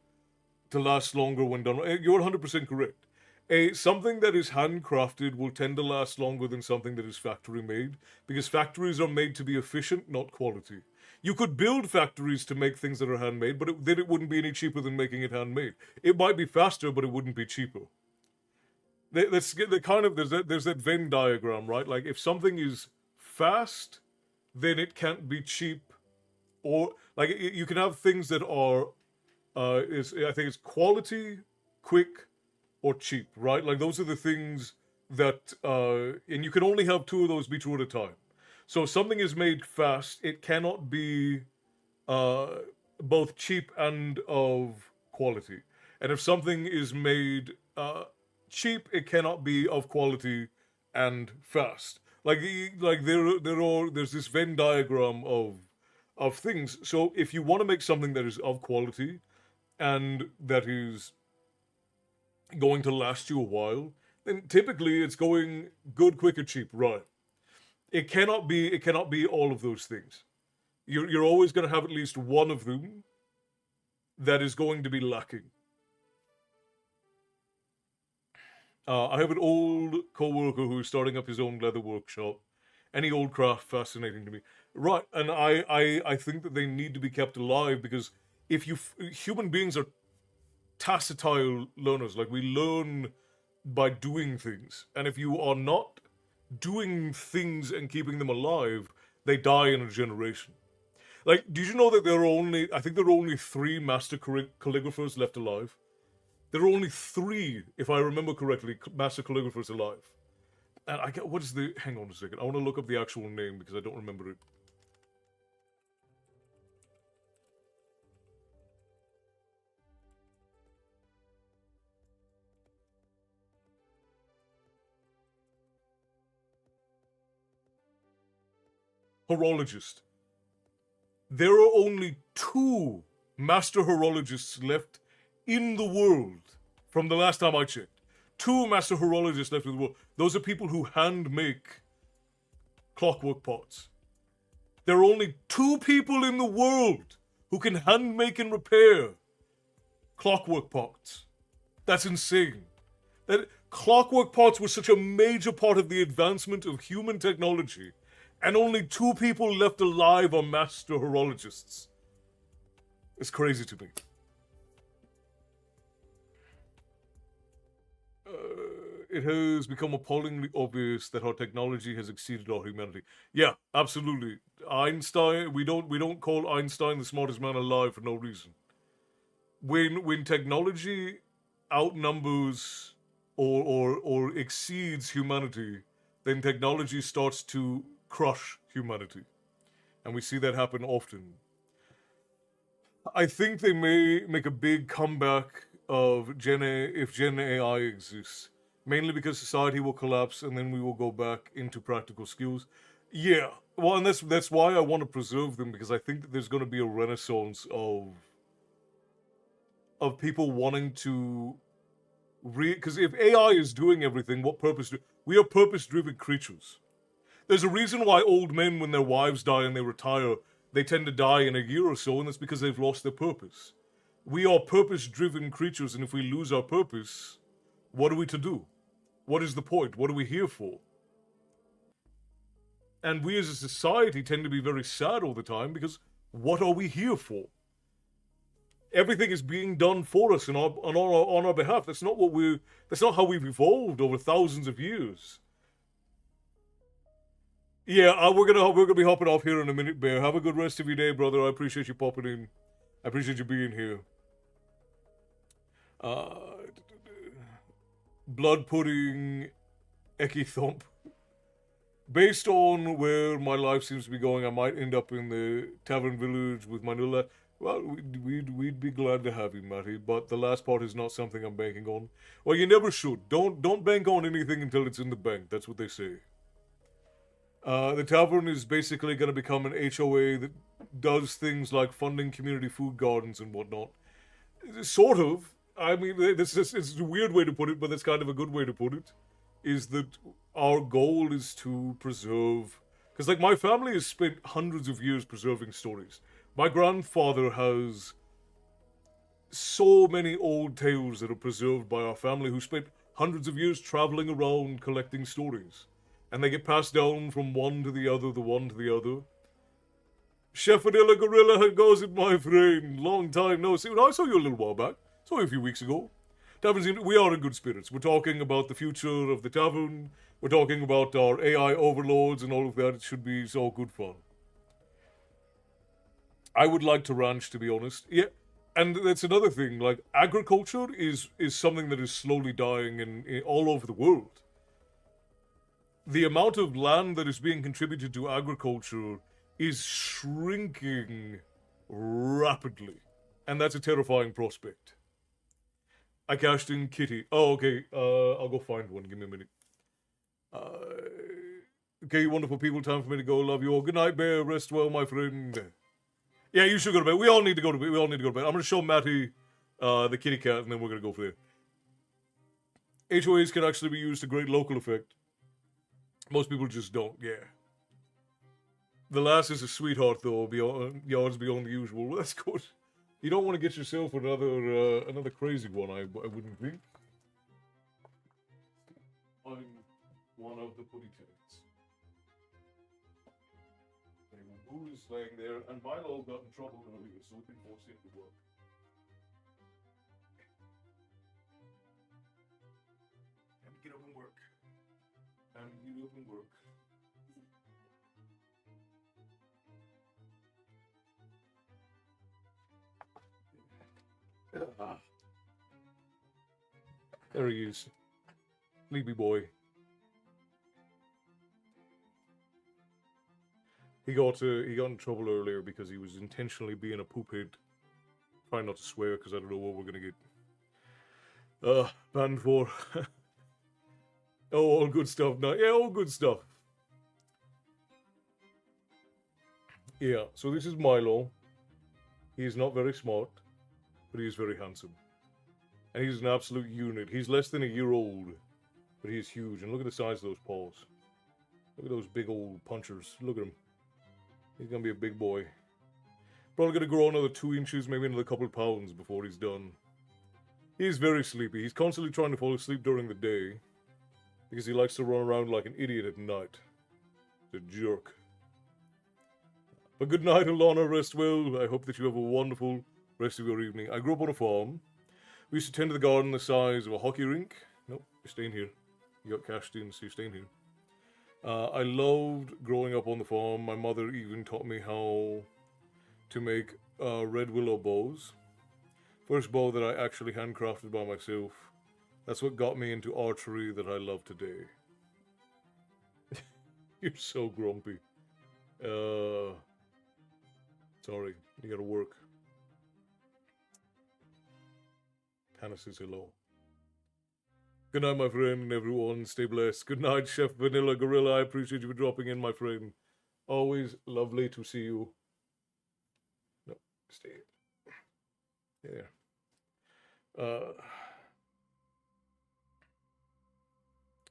last longer when done. You're 100% correct. Something that is handcrafted will tend to last longer than something that is factory made, because factories are made to be efficient, not quality. You could build factories to make things that are handmade, but then it wouldn't be any cheaper than making it handmade. It might be faster, but it wouldn't be cheaper. Let's get the kind of there's that Venn diagram, right? Like if something is fast, then it can't be cheap, or like you can have things that are I think it's quality, quick, or cheap, right? Like those are the things that and you can only have two of those be true at a time. So if something is made fast, it cannot be both cheap and of quality. And if something is made cheap, it cannot be of quality and fast. Like there's this Venn diagram of things. So if you want to make something that is of quality and that is going to last you a while, then typically it's going good, quick, or cheap, right? It cannot be all of those things. You're always going to have at least one of them that is going to be lacking. I have an old co-worker who's starting up his own leather workshop. Any old craft fascinating to me, right? And I think that they need to be kept alive, because if human beings are tactile learners, like we learn by doing things, and if you are not doing things and keeping them alive, they die in a generation. Like, did you know that I think there are only three master calligraphers left alive? There are only three, if I remember correctly, master calligraphers alive. And what is the, hang on a second, I want to look up the actual name because I don't remember it. Horologist. There are only two master horologists left in the world from the last time I checked. Two master horologists left in the world. Those are people who hand make clockwork parts. There are only two people in the world who can hand make and repair clockwork parts. That's insane. That clockwork parts were such a major part of the advancement of human technology, and only two people left alive are master horologists. It's crazy to me. It has become appallingly obvious that our technology has exceeded our humanity. Yeah, absolutely. Einstein, we don't call Einstein the smartest man alive for no reason. When technology outnumbers or exceeds humanity, then technology starts to crush humanity. And we see that happen often. I think they may make a big comeback of if Gen AI exists. Mainly because society will collapse and then we will go back into practical skills. Yeah, well, and that's why I want to preserve them, because I think that there's going to be a renaissance of people wanting to because if AI is doing everything, what purpose we are purpose-driven creatures. There's a reason why old men, when their wives die and they retire, they tend to die in a year or so, and that's because they've lost their purpose. We are purpose-driven creatures, and if we lose our purpose, what are we to do? What is the point? What are we here for? And we as a society tend to be very sad all the time, because what are we here for? Everything is being done for us and on our behalf. That's not how we've evolved over thousands of years. Yeah, we're gonna be hopping off here in a minute, Bear. Have a good rest of your day, brother. I appreciate you popping in. I appreciate you being here. Uh, Blood pudding, Eki Thump. Based on where my life seems to be going, I might end up in the tavern village with my new lad. Well, we'd be glad to have you, Matty. But the last part is not something I'm banking on. Well, you never should. Don't bank on anything until it's in the bank. That's what they say. The tavern is basically going to become an HOA that does things like funding community food gardens and whatnot. Sort of. I mean, it's a weird way to put it, but that's kind of a good way to put it. Is that our goal is to preserve. Because, like, my family has spent hundreds of years preserving stories. My grandfather has so many old tales that are preserved by our family who spent hundreds of years traveling around collecting stories. And they get passed down from one to the other, the one to the other. Chef Vanilla Gorilla, how goes it, my friend? Long time no see. I saw you a little while back. Saw you a few weeks ago. We are in good spirits. We're talking about the future of the tavern. We're talking about our AI overlords and all of that. It should be so good fun. I would like to ranch, to be honest. Yeah, and that's another thing. Like, agriculture is something that is slowly dying in all over the world. The amount of land that is being contributed to agriculture is shrinking rapidly, and that's a terrifying prospect. I cashed in Kitty. Oh, okay. I'll go find one. Give me a minute. Okay, wonderful people. Time for me to go. Love you all. Good night, Bear. Rest well, my friend. Yeah, you should go to bed. We all need to go to bed. We all need to go to bed. I'm gonna show Matty the kitty cat, and then we're gonna go for there. HOAs can actually be used to great local effect. Most people just don't. Yeah. The lass is a sweetheart, though. Beyond yards beyond the usual. That's good. You don't want to get yourself another crazy one. I wouldn't think. I'm one of the putty tents. Boo is laying there, and Milo got in trouble earlier, so we can force him to work. And get up and work. And get up and work. There he is. Sleepy boy. He got in trouble earlier because he was intentionally being a poophead. Trying not to swear because I don't know what we're gonna get banned for. Oh, all good stuff. No, yeah, all good stuff. Yeah, so this is Milo. He is not very smart, but he is very handsome. And he's an absolute unit. He's less than a year old, but he is huge. And look at the size of those paws. Look at those big old punchers. Look at him. He's gonna be a big boy. Probably gonna grow another 2 inches, maybe another couple of pounds before he's done. He's very sleepy. He's constantly trying to fall asleep during the day because he likes to run around like an idiot at night. He's a jerk. But good night, Alana. Rest well. I hope that you have a wonderful rest of your evening. I grew up on a farm. We used to tend to the garden the size of a hockey rink. Nope, you're staying here. You got cashed in, so you're staying here. I loved growing up on the farm. My mother even taught me how to make red willow bows. First bow that I actually handcrafted by myself. That's what got me into archery that I love today. You're so grumpy. Sorry, you gotta work. Hannah says hello. Good night, my friend, and everyone. Stay blessed. Good night, Chef Vanilla Gorilla. I appreciate you for dropping in, my friend. Always lovely to see you. No, stay there.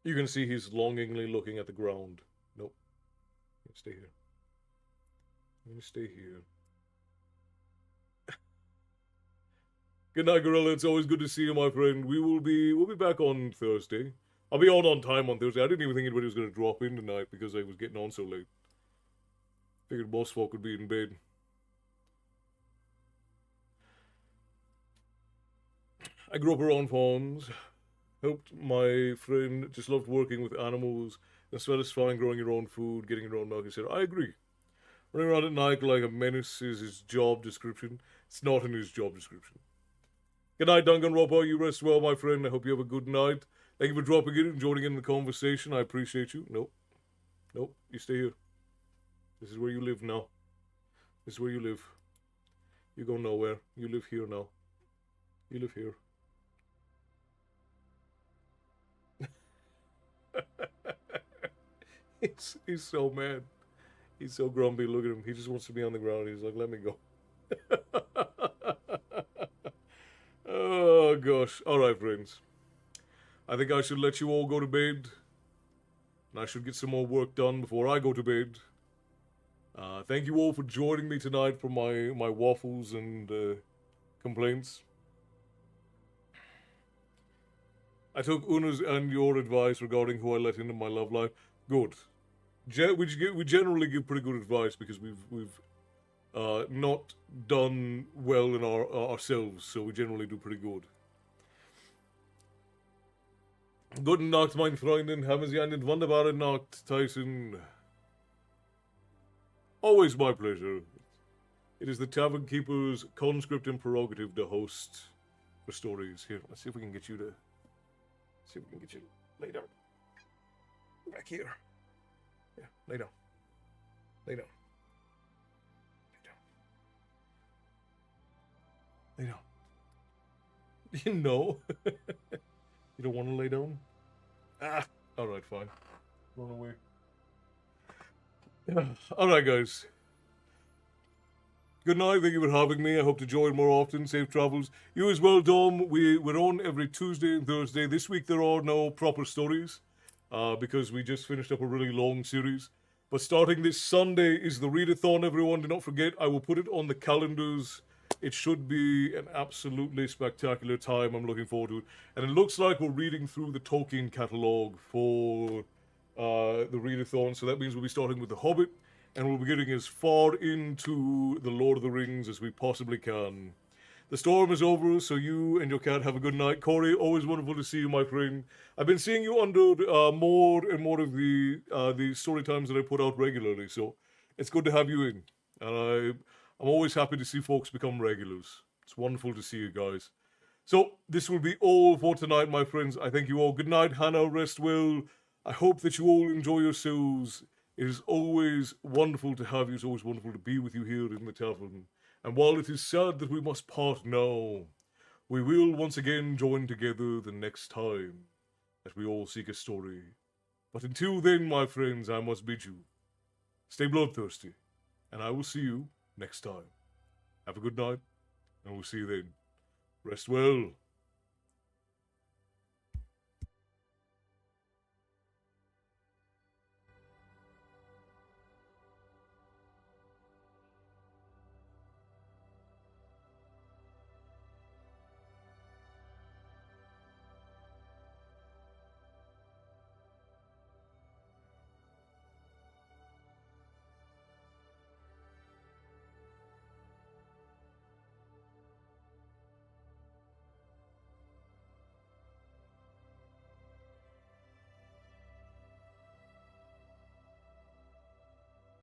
You can see he's longingly looking at the ground. Nope. Stay here. Let me stay here. Good night, Gorilla. It's always good to see you, my friend. We'll be back on Thursday. I'll be on time on Thursday. I didn't even think anybody was going to drop in tonight because I was getting on so late. Figured most folk would be in bed. I grew up around farms. Helped my friend. Just loved working with animals. That's satisfying growing your own food, getting your own milk, etc. I agree. Running around at night like a menace is his job description. It's not in his job description. Good night, Duncan Roper. You rest well, my friend. I hope you have a good night. Thank you for dropping in and joining in the conversation. I appreciate you. Nope. Nope. You stay here. This is where you live now. This is where you live. You go nowhere. You live here now. You live here. He's so mad. He's so grumpy. Look at him. He just wants to be on the ground. He's like, let me go. Oh, gosh. All right, friends. I think I should let you all go to bed. And I should get some more work done before I go to bed. Thank you all for joining me tonight for my waffles and complaints. I took Una's and your advice regarding who I let into my love life. Good. We generally give pretty good advice because we've not done well in ourselves, so we generally do pretty good. Guten Nacht, mein Freunden. Haben Sie einen wunderbaren Nacht, Tyson. Always my pleasure. It is the Tavern Keeper's conscript and prerogative to host for stories. Here, let's see if we can get you to... See if we can get you to lay down. Back here. Yeah, lay down. Lay down. Lay down. Lay down. No. You don't want to lay down? Ah. Alright, fine. Run away. Alright, guys. Good night. Thank you for having me. I hope to join more often. Safe travels. You as well, Dom. We're on every Tuesday and Thursday. This week there are no proper stories because we just finished up a really long series. But starting this Sunday is the readathon, everyone. Do not forget, I will put it on the calendars. It should be an absolutely spectacular time. I'm looking forward to it. And it looks like we're reading through the Tolkien catalogue for the readathon. So that means we'll be starting with The Hobbit. And we'll be getting as far into The Lord of the Rings as we possibly can. The storm is over, so you and your cat have a good night. Corey, always wonderful to see you, my friend. I've been seeing you under more and more of the story times that I put out regularly, so it's good to have you in. And I'm always happy to see folks become regulars. It's wonderful to see you guys. So this will be all for tonight, my friends. I thank you all. Good night, Hannah. Rest well. I hope that you all enjoy yourselves. It is always wonderful to have you. It's always wonderful to be with you here in the tavern. And while it is sad that we must part now, we will once again join together the next time as we all seek a story. But until then, my friends, I must bid you stay bloodthirsty, and I will see you next time. Have a good night, and we'll see you then. Rest well.